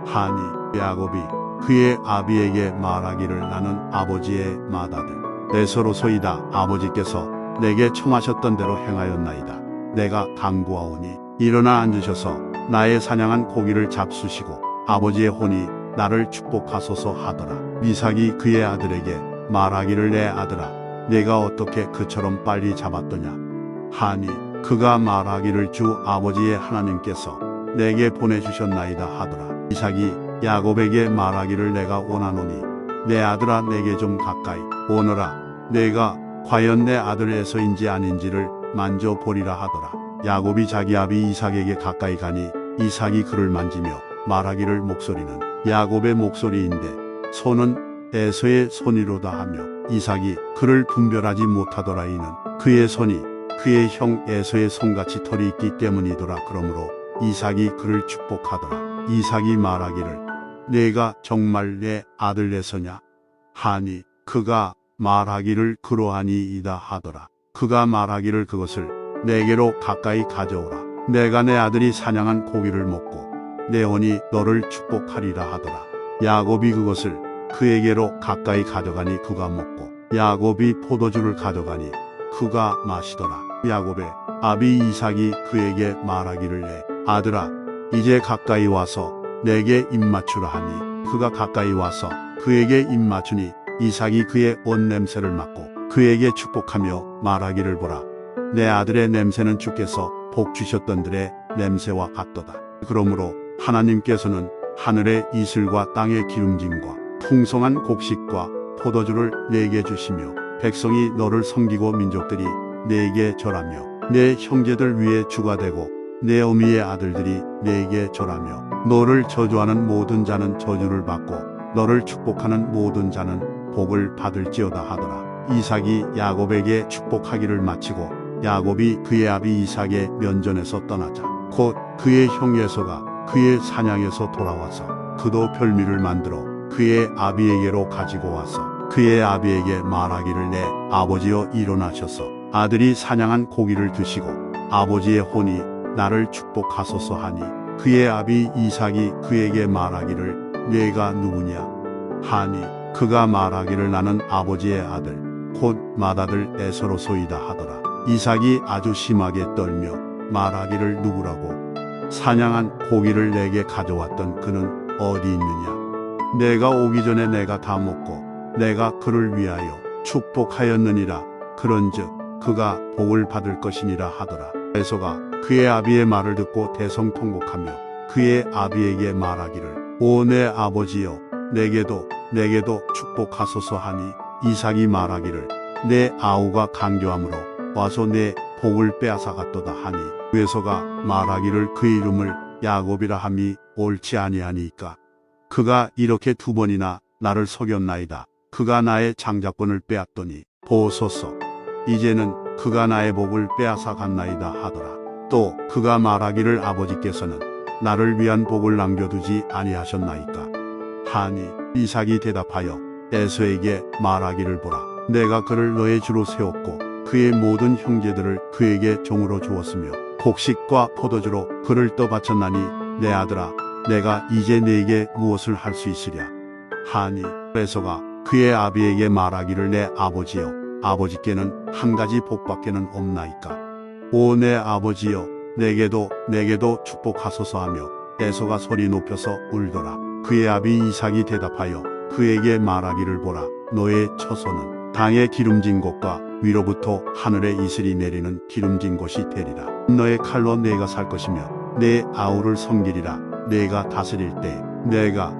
하니 야곱이 그의 아비에게 말하기를 나는 아버지의 맏아들 에서로소이다. 아버지께서 내게 청하셨던 대로 행하였나이다. 내가 간구하오니 일어나 앉으셔서 나의 사냥한 고기를 잡수시고 아버지의 혼이 나를 축복하소서 하더라. 이삭이 그의 아들에게 말하기를 내 아들아 내가 어떻게 그처럼 빨리 잡았더냐 하니 그가 말하기를 주 아버지의 하나님께서 내게 보내주셨나이다 하더라. 이삭이 야곱에게 말하기를 내가 원하노니 내 아들아 내게 좀 가까이 오너라. 내가 과연 내 아들 에서인지 아닌지를 만져보리라 하더라. 야곱이 자기 아비 이삭에게 가까이 가니 이삭이 그를 만지며 말하기를 목소리는 야곱의 목소리인데 손은 에서의 손이로다 하며 이삭이 그를 분별하지 못하더라. 이는 그의 손이 그의 형 에서의 손같이 털이 있기 때문이더라. 그러므로 이삭이 그를 축복하더라. 이삭이 말하기를 내가 정말 내 아들 에서냐 하니 그가 말하기를 그러하니이다 하더라. 그가 말하기를 그것을 내게로 가까이 가져오라. 내가 내 아들이 사냥한 고기를 먹고 내 혼이 너를 축복하리라 하더라. 야곱이 그것을 그에게로 가까이 가져가니 그가 먹고 야곱이 포도주를 가져가니 그가 마시더라. 야곱의 아비 이삭이 그에게 말하기를 내 아들아 이제 가까이 와서 내게 입맞추라 하니 그가 가까이 와서 그에게 입맞추니 이삭이 그의 옷 냄새를 맡고 그에게 축복하며 말하기를 보라 내 아들의 냄새는 주께서 복 주셨던들의 냄새와 같도다. 그러므로 하나님께서는 하늘의 이슬과 땅의 기름짐과 풍성한 곡식과 포도주를 내게 주시며 백성이 너를 섬기고 민족들이 내게 절하며 내 형제들 위에 주가 되고 내 어미의 아들들이 내게 절하며 너를 저주하는 모든 자는 저주를 받고 너를 축복하는 모든 자는 복을 받을지어다 하더라. 이삭이 야곱에게 축복하기를 마치고 야곱이 그의 아비 이삭의 면전에서 떠나자 곧 그의 형 에서가 그의 사냥에서 돌아와서 그도 별미를 만들어 그의 아비에게로 가지고 와서 그의 아비에게 말하기를 내 아버지여 일어나셔서 아들이 사냥한 고기를 드시고 아버지의 혼이 나를 축복하소서 하니 그의 아비 이삭이 그에게 말하기를 내가 누구냐 하니 그가 말하기를 나는 아버지의 아들 곧 맏아들 에서로소이다 하더라. 이삭이 아주 심하게 떨며 말하기를 누구라고 사냥한 고기를 내게 가져왔던 그는 어디 있느냐 내가 오기 전에 내가 다 먹고 내가 그를 위하여 축복하였느니라. 그런즉 그가 복을 받을 것이니라 하더라. 에서가 그의 아비의 말을 듣고 대성통곡하며 그의 아비에게 말하기를 오 내 아버지여 내게도 축복하소서 하니 이삭이 말하기를 내 아우가 강교함으로 와서 내 복을 빼앗아 갔도다 하니 에서가 말하기를 그의 이름을 야곱이라 함이 옳지 아니하니까 그가 이렇게 두 번이나 나를 속였나이다. 그가 나의 장자권을 빼앗더니 보소서 이제는 그가 나의 복을 빼앗아 갔나이다 하더라. 또 그가 말하기를 아버지께서는 나를 위한 복을 남겨두지 아니하셨나이까 하니 이삭이 대답하여 에서에게 말하기를 보라 내가 그를 너의 주로 세웠고 그의 모든 형제들을 그에게 종으로 주었으며 곡식과 포도주로 그를 떠바쳤나니 내 아들아 내가 이제 네게 무엇을 할 수 있으랴 하니 에서가 그의 아비에게 말하기를 내 아버지여 아버지께는 한 가지 복밖에는 없나이까 오 내 아버지여 내게도 축복하소서 하며 에서가 소리 높여서 울더라. 그의 아비 이삭이 대답하여 그에게 말하기를 보라. 너의 처소는 땅의 기름진 곳과 위로부터 하늘의 이슬이 내리는 기름진 곳이 되리라. 너의 칼로 내가 살 것이며 내 아우를 섬기리라. 내가 다스릴 때 내가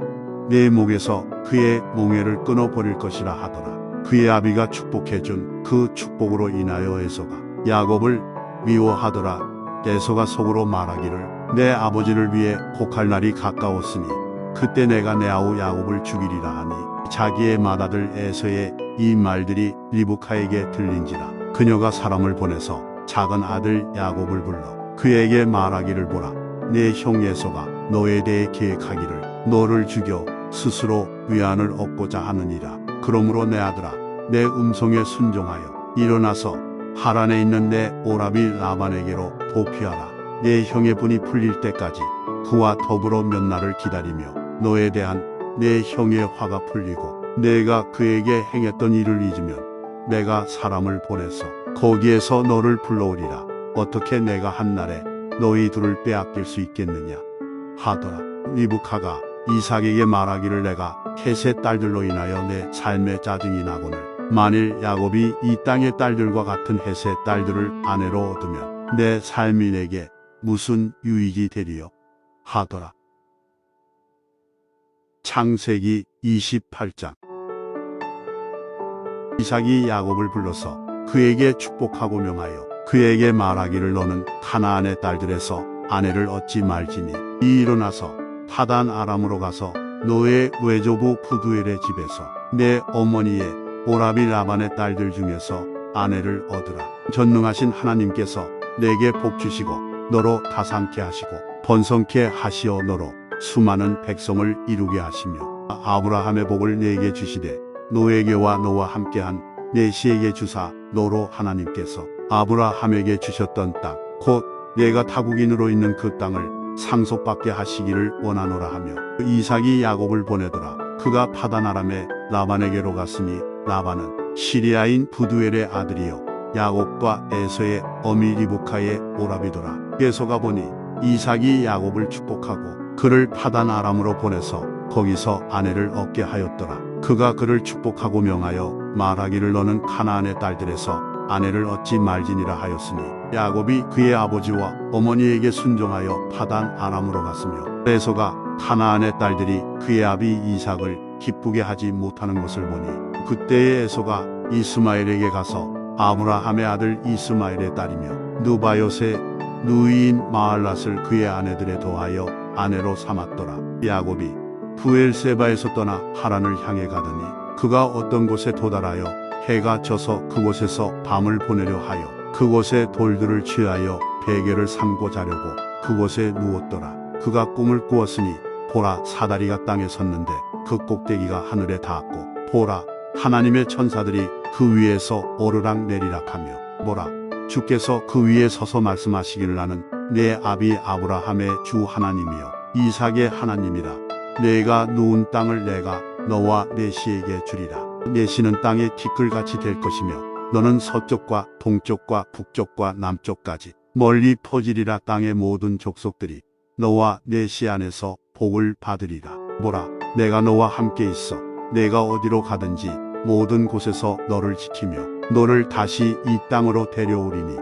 내 목에서 그의 몽에를 끊어버릴 것이라 하더라. 그의 아비가 축복해준 그 축복으로 인하여 에서가 야곱을 미워하더라. 에서가 속으로 말하기를 내 아버지를 위해 곡할 날이 가까웠으니 그때 내가 내 아우 야곱을 죽이리라 하니 자기의 맏아들 에서의 이 말들이 리브카에게 들린지라. 그녀가 사람을 보내서 작은 아들 야곱을 불러 그에게 말하기를 보라. 내 형 에서가 너에 대해 계획하기를 너를 죽여 스스로 위안을 얻고자 하느니라. 그러므로 내 아들아 내 음성에 순종하여 일어나서 하란에 있는 내 오라비 라반에게로 도피하라. 내 형의 분이 풀릴 때까지 그와 더불어 몇 날을 기다리며 너에 대한 내 형의 화가 풀리고 내가 그에게 행했던 일을 잊으면 내가 사람을 보내서 거기에서 너를 불러오리라. 어떻게 내가 한날에 너희 둘을 빼앗길 수 있겠느냐 하더라. 리브카가 이삭에게 말하기를 내가 헷의 딸들로 인하여 내 삶에 짜증이 나거늘 만일 야곱이 이 땅의 딸들과 같은 헷의 딸들을 아내로 얻으면 내 삶이 내게 무슨 유익이 되리요 하더라. 창세기 28장. 이삭이 야곱을 불러서 그에게 축복하고 명하여 그에게 말하기를 너는 가나안의 딸들에서 아내를 얻지 말지니 일어나서 파단 아람으로 가서 너의 외조부 푸두엘의 집에서 내 어머니의 오라비 라반의 딸들 중에서 아내를 얻으라. 전능하신 하나님께서 내게 복 주시고 너로 다상케 하시고 번성케 하시어 너로 수많은 백성을 이루게 하시며 아브라함의 복을 내게 주시되 너에게와 너와 함께한 내 씨에게 주사 너로 하나님께서 아브라함에게 주셨던 땅 곧 내가 타국인으로 있는 그 땅을 상속받게 하시기를 원하노라 하며 이삭이 야곱을 보내더라. 그가 파단 아람의 라반에게로 갔으니 라반은 시리아인 부두엘의 아들이요 야곱과 에서의 어미 리브카의 오라비더라. 에서가 보니 이삭이 야곱을 축복하고 그를 파단 아람으로 보내서 거기서 아내를 얻게 하였더라. 그가 그를 축복하고 명하여 말하기를 너는 가나안의 딸들에서 아내를 얻지 말지니라 하였으니 야곱이 그의 아버지와 어머니에게 순종하여 파단 아람으로 갔으며 에서가 가나안의 딸들이 그의 아비 이삭을 기쁘게 하지 못하는 것을 보니 그때에 에서가 이스마엘에게 가서 아브라함의 아들 이스마엘의 딸이며 느바요의 누이인 마알랏을 그의 아내들에 더하여 아내로 삼았더라. 야곱이 부엘세바에서 떠나 하란을 향해 가더니 그가 어떤 곳에 도달하여 해가 져서 그곳에서 밤을 보내려 하여 그곳에 돌들을 취하여 베개를 삼고 자려고 그곳에 누웠더라. 그가 꿈을 꾸었으니 보라 사다리가 땅에 섰는데 그 꼭대기가 하늘에 닿았고 보라 하나님의 천사들이 그 위에서 오르락 내리락하며 보라 주께서 그 위에 서서 말씀하시기를 나는 내 아비 아브라함의 주 하나님이여 이삭의 하나님이라. 내가 누운 땅을 내가 너와 내 씨에게 주리라. 내 씨는 땅의 티끌같이 될 것이며 너는 서쪽과 동쪽과 북쪽과 남쪽까지 멀리 퍼지리라. 땅의 모든 족속들이 너와 내 씨 안에서 복을 받으리라. 보라 내가 너와 함께 있어 내가 어디로 가든지 모든 곳에서 너를 지키며 너를 다시 이 땅으로 데려오리니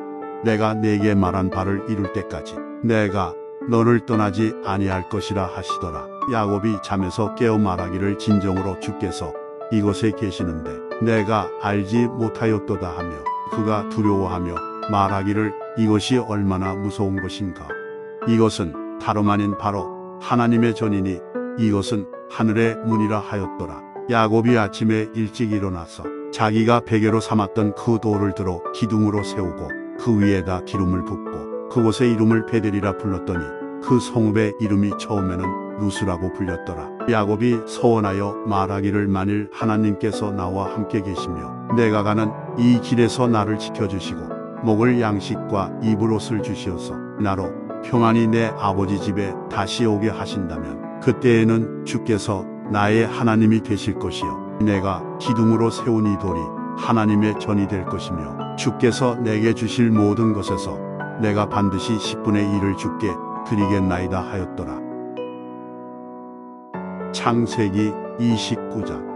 내가 네게 말한 바를 이룰 때까지 내가 너를 떠나지 아니할 것이라 하시더라. 야곱이 잠에서 깨어 말하기를 진정으로 주께서 이곳에 계시는데 내가 알지 못하였도다 하며 그가 두려워하며 말하기를 이것이 얼마나 무서운 것인가. 이것은 다름 아닌 바로 하나님의 전이니 이것은 하늘의 문이라 하였더라. 야곱이 아침에 일찍 일어나서 자기가 베개로 삼았던 그 돌을 들어 기둥으로 세우고 그 위에다 기름을 붓고 그곳의 이름을 베델이라 불렀더니 그 성읍의 이름이 처음에는 루스라고 불렸더라. 야곱이 서원하여 말하기를 만일 하나님께서 나와 함께 계시며 내가 가는 이 길에서 나를 지켜주시고 먹을 양식과 입을 옷을 주시어서 나로 평안히 내 아버지 집에 다시 오게 하신다면 그때에는 주께서 나의 하나님이 되실 것이요 내가 기둥으로 세운 이 돌이 하나님의 전이 될 것이며 주께서 내게 주실 모든 것에서 내가 반드시 10분의 1을 주께 드리겠나이다 하였더라. 창세기 29장.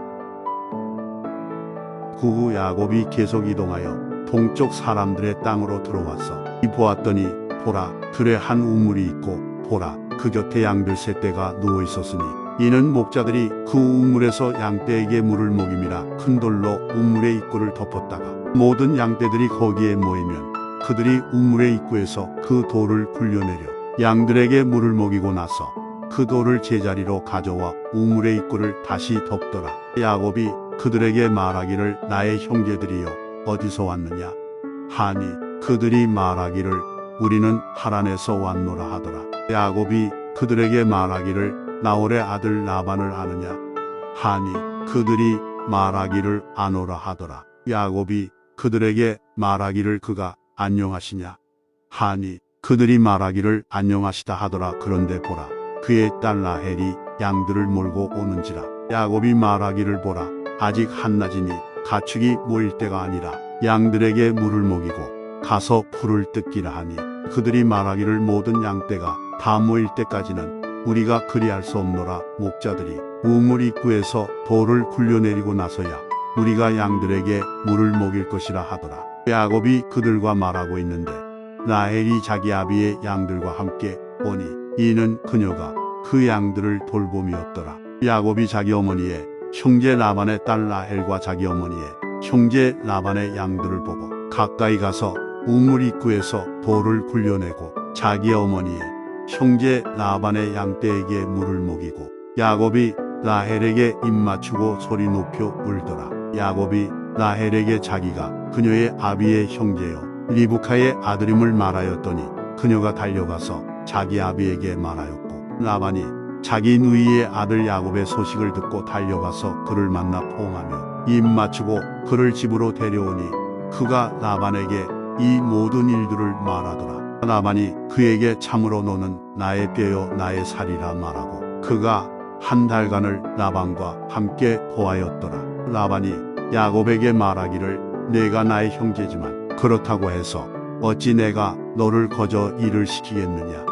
그 후 야곱이 계속 이동하여 동쪽 사람들의 땅으로 들어와서 보았더니 보라, 들에 한 우물이 있고 보라, 그 곁에 양들 세 떼가 누워 있었으니 이는 목자들이 그 우물에서 양떼에게 물을 먹임이라. 큰 돌로 우물의 입구를 덮었다가 모든 양떼들이 거기에 모이면 그들이 우물의 입구에서 그 돌을 굴려내려 양들에게 물을 먹이고 나서 그 돌을 제자리로 가져와 우물의 입구를 다시 덮더라. 야곱이 그들에게 말하기를 나의 형제들이여 어디서 왔느냐 하니 그들이 말하기를 우리는 하란에서 왔노라 하더라. 야곱이 그들에게 말하기를 나홀의 아들 라반을 아느냐 하니 그들이 말하기를 아노라 하더라. 야곱이 그들에게 말하기를 그가 안녕하시냐 하니 그들이 말하기를 안녕하시다 하더라. 그런데 보라, 그의 딸 라헬이 양들을 몰고 오는지라. 야곱이 말하기를 보라, 아직 한낮이니 가축이 모일 때가 아니라 양들에게 물을 먹이고 가서 풀을 뜯기라 하니 그들이 말하기를 모든 양떼가 다 모일 때까지는 우리가 그리할 수 없노라. 목자들이 우물 입구에서 돌을 굴려내리고 나서야 우리가 양들에게 물을 먹일 것이라 하더라. 야곱이 그들과 말하고 있는데 라헬이 자기 아비의 양들과 함께 오니 이는 그녀가 그 양들을 돌봄이었더라. 야곱이 자기 어머니의 형제 라반의 딸 라헬과 자기 어머니의 형제 라반의 양들을 보고 가까이 가서 우물 입구에서 돌을 굴려내고 자기 어머니의 형제 라반의 양떼에게 물을 먹이고 야곱이 라헬에게 입 맞추고 소리 높여 울더라. 야곱이 라헬에게 자기가 그녀의 아비의 형제요 리브카의 아들임을 말하였더니 그녀가 달려가서 자기 아비에게 말하였고 라반이 자기 누이의 아들 야곱의 소식을 듣고 달려가서 그를 만나 포옹하며 입 맞추고 그를 집으로 데려오니 그가 라반에게 이 모든 일들을 말하더라. 라반이 그에게 참으로 너는 나의 뼈요 나의 살이라 말하고 그가 한 달간을 라반과 함께 거하였더라. 라반이 야곱에게 말하기를 내가 나의 형제지만 그렇다고 해서 어찌 내가 너를 거저 일을 시키겠느냐.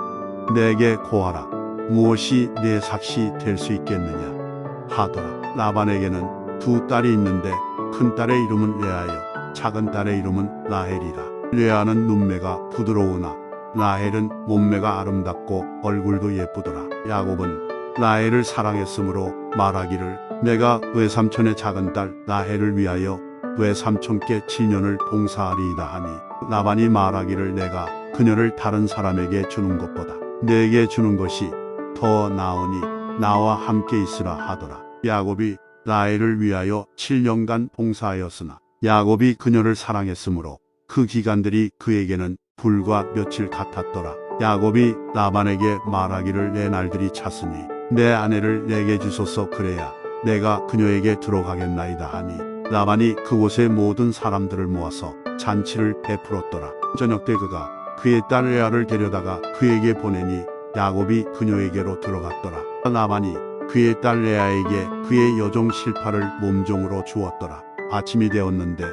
내게 고하라. 무엇이 내 삭시 될 수 있겠느냐 하더라. 라반에게는 두 딸이 있는데 큰 딸의 이름은 레아요 작은 딸의 이름은 라헬이라. 레아는 눈매가 부드러우나 라헬은 몸매가 아름답고 얼굴도 예쁘더라. 야곱은 라헬을 사랑했으므로 말하기를 내가 외삼촌의 작은 딸 라헬을 위하여 외삼촌께 7년을 봉사하리이다 하니 라반이 말하기를 내가 그녀를 다른 사람에게 주는 것보다 내게 주는 것이 더 나으니 나와 함께 있으라 하더라. 야곱이 라헬을 위하여 7년간 봉사하였으나 야곱이 그녀를 사랑했으므로 그 기간들이 그에게는 불과 며칠 같았더라. 야곱이 라반에게 말하기를 내 날들이 찼으니 내 아내를 내게 주소서 그래야 내가 그녀에게 들어가겠나이다 하니 라반이 그곳의 모든 사람들을 모아서 잔치를 베풀었더라. 저녁 때 그가 그의 딸 레아를 데려다가 그에게 보내니 야곱이 그녀에게로 들어갔더라. 라반이 그의 딸 레아에게 그의 여종 실파를 몸종으로 주었더라. 아침이 되었는데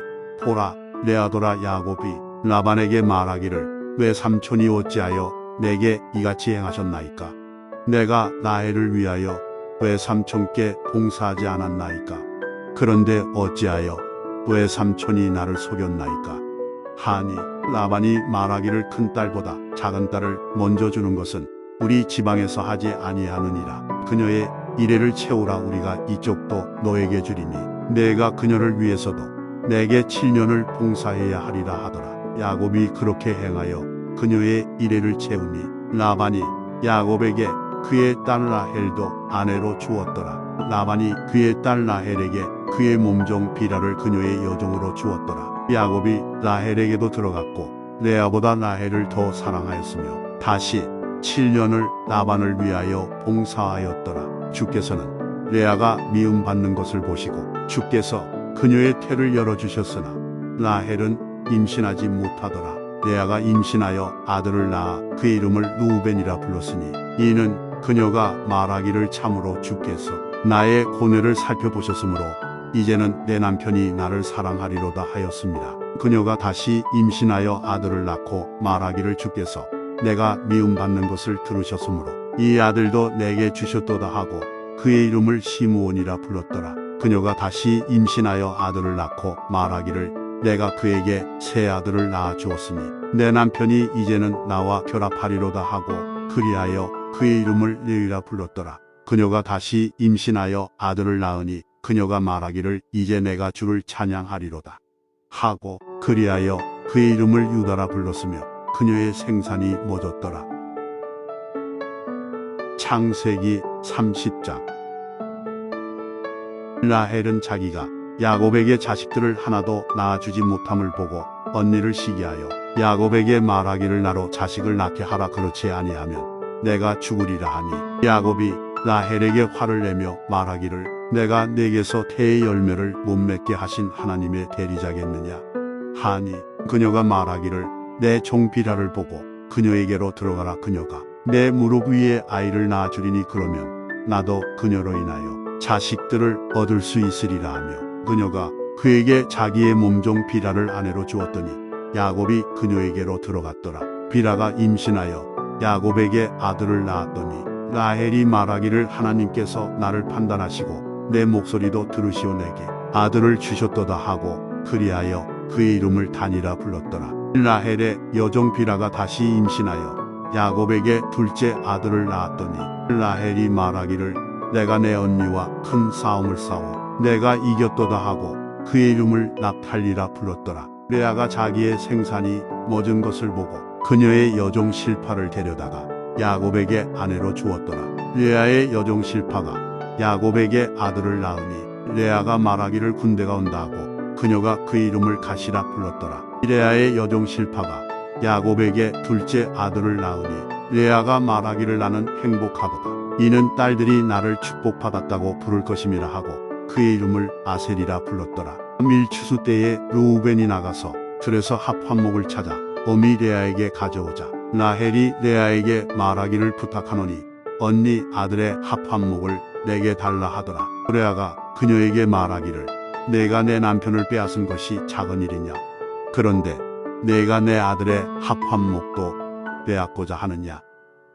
보라, 레아더라. 야곱이 라반에게 말하기를 외삼촌이 어찌하여 내게 이같이 행하셨나이까. 내가 라헬을 위하여 외삼촌께 봉사하지 않았나이까. 그런데 어찌하여 외삼촌이 나를 속였나이까 하니 라반이 말하기를 큰 딸보다 작은 딸을 먼저 주는 것은 우리 지방에서 하지 아니하느니라. 그녀의 이레를 채우라. 우리가 이쪽도 너에게 주리니 내가 그녀를 위해서도 내게 7년을 봉사해야 하리라 하더라. 야곱이 그렇게 행하여 그녀의 이레를 채우니 라반이 야곱에게 그의 딸 라헬도 아내로 주었더라. 라반이 그의 딸 라헬에게 그의 몸종 비라를 그녀의 여종으로 주었더라. 야곱이 라헬에게도 들어갔고 레아보다 라헬을 더 사랑하였으며 다시 7년을 라반을 위하여 봉사하였더라. 주께서는 레아가 미움받는 것을 보시고 주께서 그녀의 태를 열어주셨으나 라헬은 임신하지 못하더라. 레아가 임신하여 아들을 낳아 그의 이름을 루벤이라 불렀으니 이는 그녀가 말하기를 참으로 주께서 나의 고뇌를 살펴보셨으므로 이제는 내 남편이 나를 사랑하리로다 하였습니다. 그녀가 다시 임신하여 아들을 낳고 말하기를 주께서 내가 미움받는 것을 들으셨으므로 이 아들도 내게 주셨도다 하고 그의 이름을 시므온이라 불렀더라. 그녀가 다시 임신하여 아들을 낳고 말하기를 내가 그에게 새 아들을 낳아 주었으니 내 남편이 이제는 나와 결합하리로다 하고 그리하여 그의 이름을 레위라 불렀더라. 그녀가 다시 임신하여 아들을 낳으니 그녀가 말하기를 이제 내가 주를 찬양하리로다 하고 그리하여 그의 이름을 유다라 불렀으며 그녀의 생산이 멎었더라. 창세기 30장. 라헬은 자기가 야곱에게 자식들을 하나도 낳아주지 못함을 보고 언니를 시기하여 야곱에게 말하기를 나로 자식을 낳게 하라. 그렇지 아니하면 내가 죽으리라 하니 야곱이 라헬에게 화를 내며 말하기를 내가 내게서 태의 열매를 못 맺게 하신 하나님의 대리자겠느냐 하니 그녀가 말하기를 내 종 비라를 보고 그녀에게로 들어가라. 그녀가 내 무릎 위에 아이를 낳아주리니 그러면 나도 그녀로 인하여 자식들을 얻을 수 있으리라 하며 그녀가 그에게 자기의 몸종 비라를 아내로 주었더니 야곱이 그녀에게로 들어갔더라. 비라가 임신하여 야곱에게 아들을 낳았더니 라헬이 말하기를 하나님께서 나를 판단하시고 내 목소리도 들으시오 내게 아들을 주셨도다 하고 그리하여 그의 이름을 단이라 불렀더라. 라헬의 여종 비라가 다시 임신하여 야곱에게 둘째 아들을 낳았더니 라헬이 말하기를 내가 내 언니와 큰 싸움을 싸워 내가 이겼도다 하고 그의 이름을 납탈리라 불렀더라. 레아가 자기의 생산이 멎은 것을 보고 그녀의 여종 실파를 데려다가 야곱에게 아내로 주었더라. 레아의 여종 실파가 야곱에게 아들을 낳으니 레아가 말하기를 군대가 온다 하고 그녀가 그의 이름을 가시라 불렀더라. 레아의 여종 실파가 야곱에게 둘째 아들을 낳으니 레아가 말하기를 나는 행복하도다. 이는 딸들이 나를 축복받았다고 부를 것임이라 하고 그의 이름을 아셀이라 불렀더라. 밀추수 때에 르우벤이 나가서 들에서 합환목을 찾아 어미 레아에게 가져오자 라헬이 레아에게 말하기를 부탁하노니 언니 아들의 합환목을 내게 달라 하더라. 레아가 그녀에게 말하기를 내가 내 남편을 빼앗은 것이 작은 일이냐 그런데 내가 내 아들의 합환목도 빼앗고자 하느냐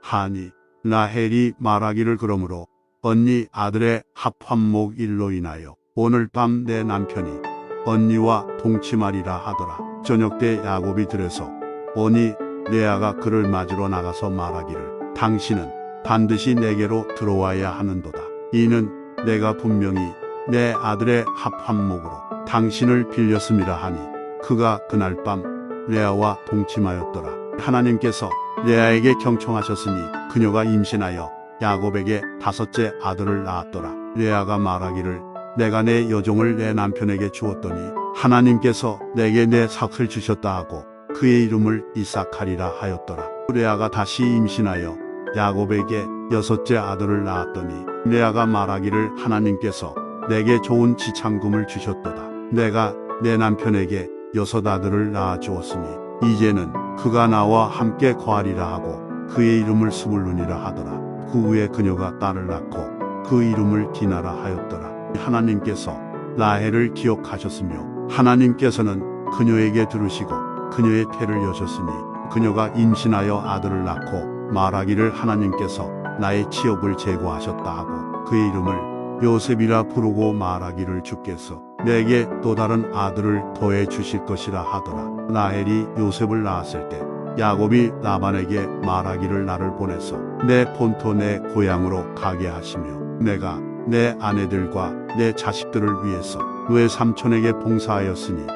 하니 라헬이 말하기를 그러므로 언니 아들의 합환목 일로 인하여 오늘 밤 내 남편이 언니와 동침하리라 하더라. 저녁 때 야곱이 들에서 오니 레아가 그를 맞으러 나가서 말하기를 당신은 반드시 내게로 들어와야 하는도다. 이는 내가 분명히 내 아들의 합환목으로 당신을 빌렸음이라 하니 그가 그날 밤 레아와 동침하였더라. 하나님께서 레아에게 경청하셨으니 그녀가 임신하여 야곱에게 다섯째 아들을 낳았더라. 레아가 말하기를 내가 내 여종을 내 남편에게 주었더니 하나님께서 내게 내 삭을 주셨다 하고 그의 이름을 이삭하리라 하였더라. 레아가 다시 임신하여 야곱에게 여섯째 아들을 낳았더니 레아가 말하기를 하나님께서 내게 좋은 지창금을 주셨도다. 내가 내 남편에게 여섯 아들을 낳아 주었으니 이제는 그가 나와 함께 거하리라 하고 그의 이름을 스물룬이라 하더라. 그 후에 그녀가 딸을 낳고 그 이름을 디나라 하였더라. 하나님께서 라헬을 기억하셨으며 하나님께서는 그녀에게 들으시고 그녀의 태를 여셨으니 그녀가 임신하여 아들을 낳고 말하기를 하나님께서 나의 치욕을 제거하셨다 하고 그의 이름을 요셉이라 부르고 말하기를 주께서 내게 또 다른 아들을 더해 주실 것이라 하더라. 라헬이 요셉을 낳았을 때 야곱이 라반에게 말하기를 나를 보내서 내 본토 내 고향으로 가게 하시며 내가 내 아내들과 내 자식들을 위해서 외삼촌에게 봉사하였으니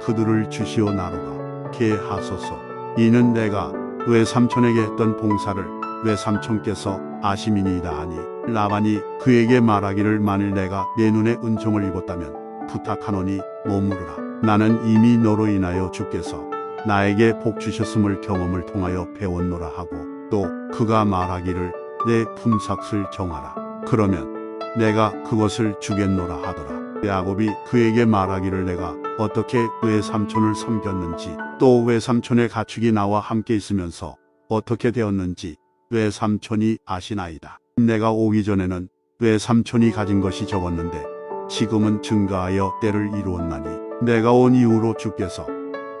그들을 주시오 나로가 계하소서. 이는 내가 외삼촌에게 했던 봉사를 외삼촌께서 아심이니이다 하니 라반이 그에게 말하기를 만일 내가 내 눈에 은총을 입었다면 부탁하노니 머무르라. 나는 이미 너로 인하여 주께서 나에게 복 주셨음을 경험을 통하여 배웠노라 하고 또 그가 말하기를 내 품삯을 정하라. 그러면 내가 그것을 주겠노라 하더라. 야곱이 그에게 말하기를 내가 어떻게 외삼촌을 섬겼는지 또 외삼촌의 가축이 나와 함께 있으면서 어떻게 되었는지 외삼촌이 아시나이다. 내가 오기 전에는 외삼촌이 가진 것이 적었는데 지금은 증가하여 때를 이루었나니 내가 온 이후로 주께서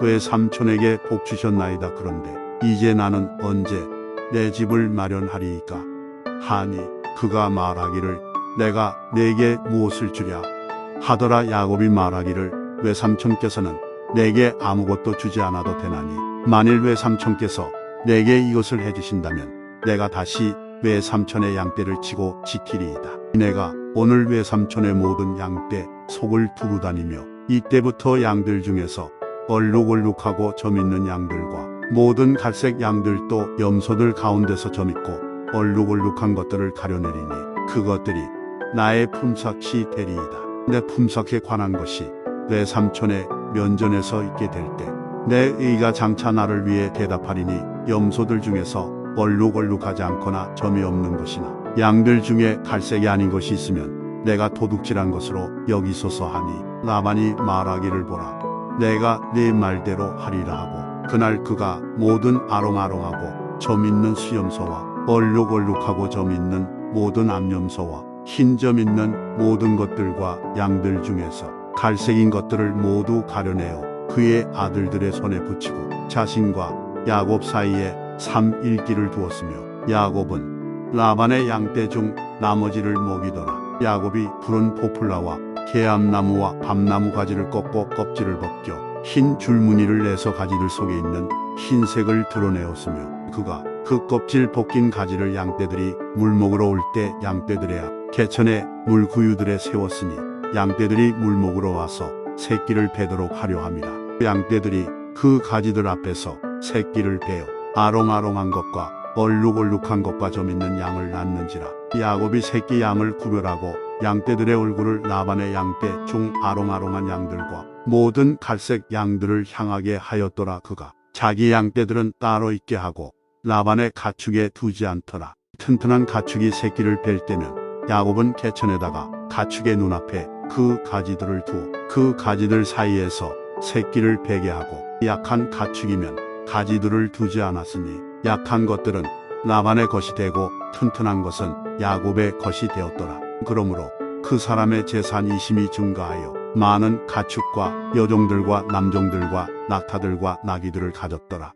외삼촌에게 복 주셨나이다. 그런데 이제 나는 언제 내 집을 마련하리이까 하니 그가 말하기를 내가 네게 무엇을 주랴 하더라. 야곱이 말하기를 외삼촌께서는 내게 아무것도 주지 않아도 되나니 만일 외삼촌께서 내게 이것을 해주신다면 내가 다시 외삼촌의 양떼를 치고 지키리이다. 내가 오늘 외삼촌의 모든 양떼 속을 두루 다니며 이때부터 양들 중에서 얼룩얼룩하고 점 있는 양들과 모든 갈색 양들도 염소들 가운데서 점 있고 얼룩얼룩한 것들을 가려내리니 그것들이 나의 품삯이 되리이다. 내 품삯에 관한 것이 외삼촌의 면전에서 있게 될 때 내 의가 장차 나를 위해 대답하리니 염소들 중에서 얼룩얼룩하지 않거나 점이 없는 것이나 양들 중에 갈색이 아닌 것이 있으면 내가 도둑질한 것으로 여기소서 하니 라반이 말하기를 보라 내가 네 말대로 하리라 하고 그날 그가 모든 아롱아롱하고 점 있는 수염소와 얼룩얼룩하고 점 있는 모든 암염소와 흰 점 있는 모든 것들과 양들 중에서 갈색인 것들을 모두 가려내어 그의 아들들의 손에 붙이고 자신과 야곱 사이에 3일기를 두었으며 야곱은 라반의 양떼 중 나머지를 먹이더라. 야곱이 푸른 포플라와 개암나무와 밤나무 가지를 꺾고 껍질을 벗겨 흰 줄무늬를 내서 가지들 속에 있는 흰색을 드러내었으며 그가 그 껍질 벗긴 가지를 양떼들이 물 먹으러 올 때 양떼들의 개천에 물구유들에 세웠으니 양떼들이 물 먹으러 와서 새끼를 베도록 하려 함이라. 양떼들이 그 가지들 앞에서 새끼를 베어 아롱아롱한 것과 얼룩얼룩한 것과 점 있는 양을 낳는지라. 야곱이 새끼 양을 구별하고 양떼들의 얼굴을 라반의 양떼 중 아롱아롱한 양들과 모든 갈색 양들을 향하게 하였더라. 그가 자기 양떼들은 따로 있게 하고 라반의 가축에 두지 않더라. 튼튼한 가축이 새끼를 뵐 때면 야곱은 개천에다가 가축의 눈앞에 그 가지들을 두어 그 가지들 사이에서 새끼를 베게 하고 약한 가축이면 가지들을 두지 않았으니 약한 것들은 라반의 것이 되고 튼튼한 것은 야곱의 것이 되었더라. 그러므로 그 사람의 재산이 심히 증가하여 많은 가축과 여종들과 남종들과 낙타들과 나귀들을 가졌더라.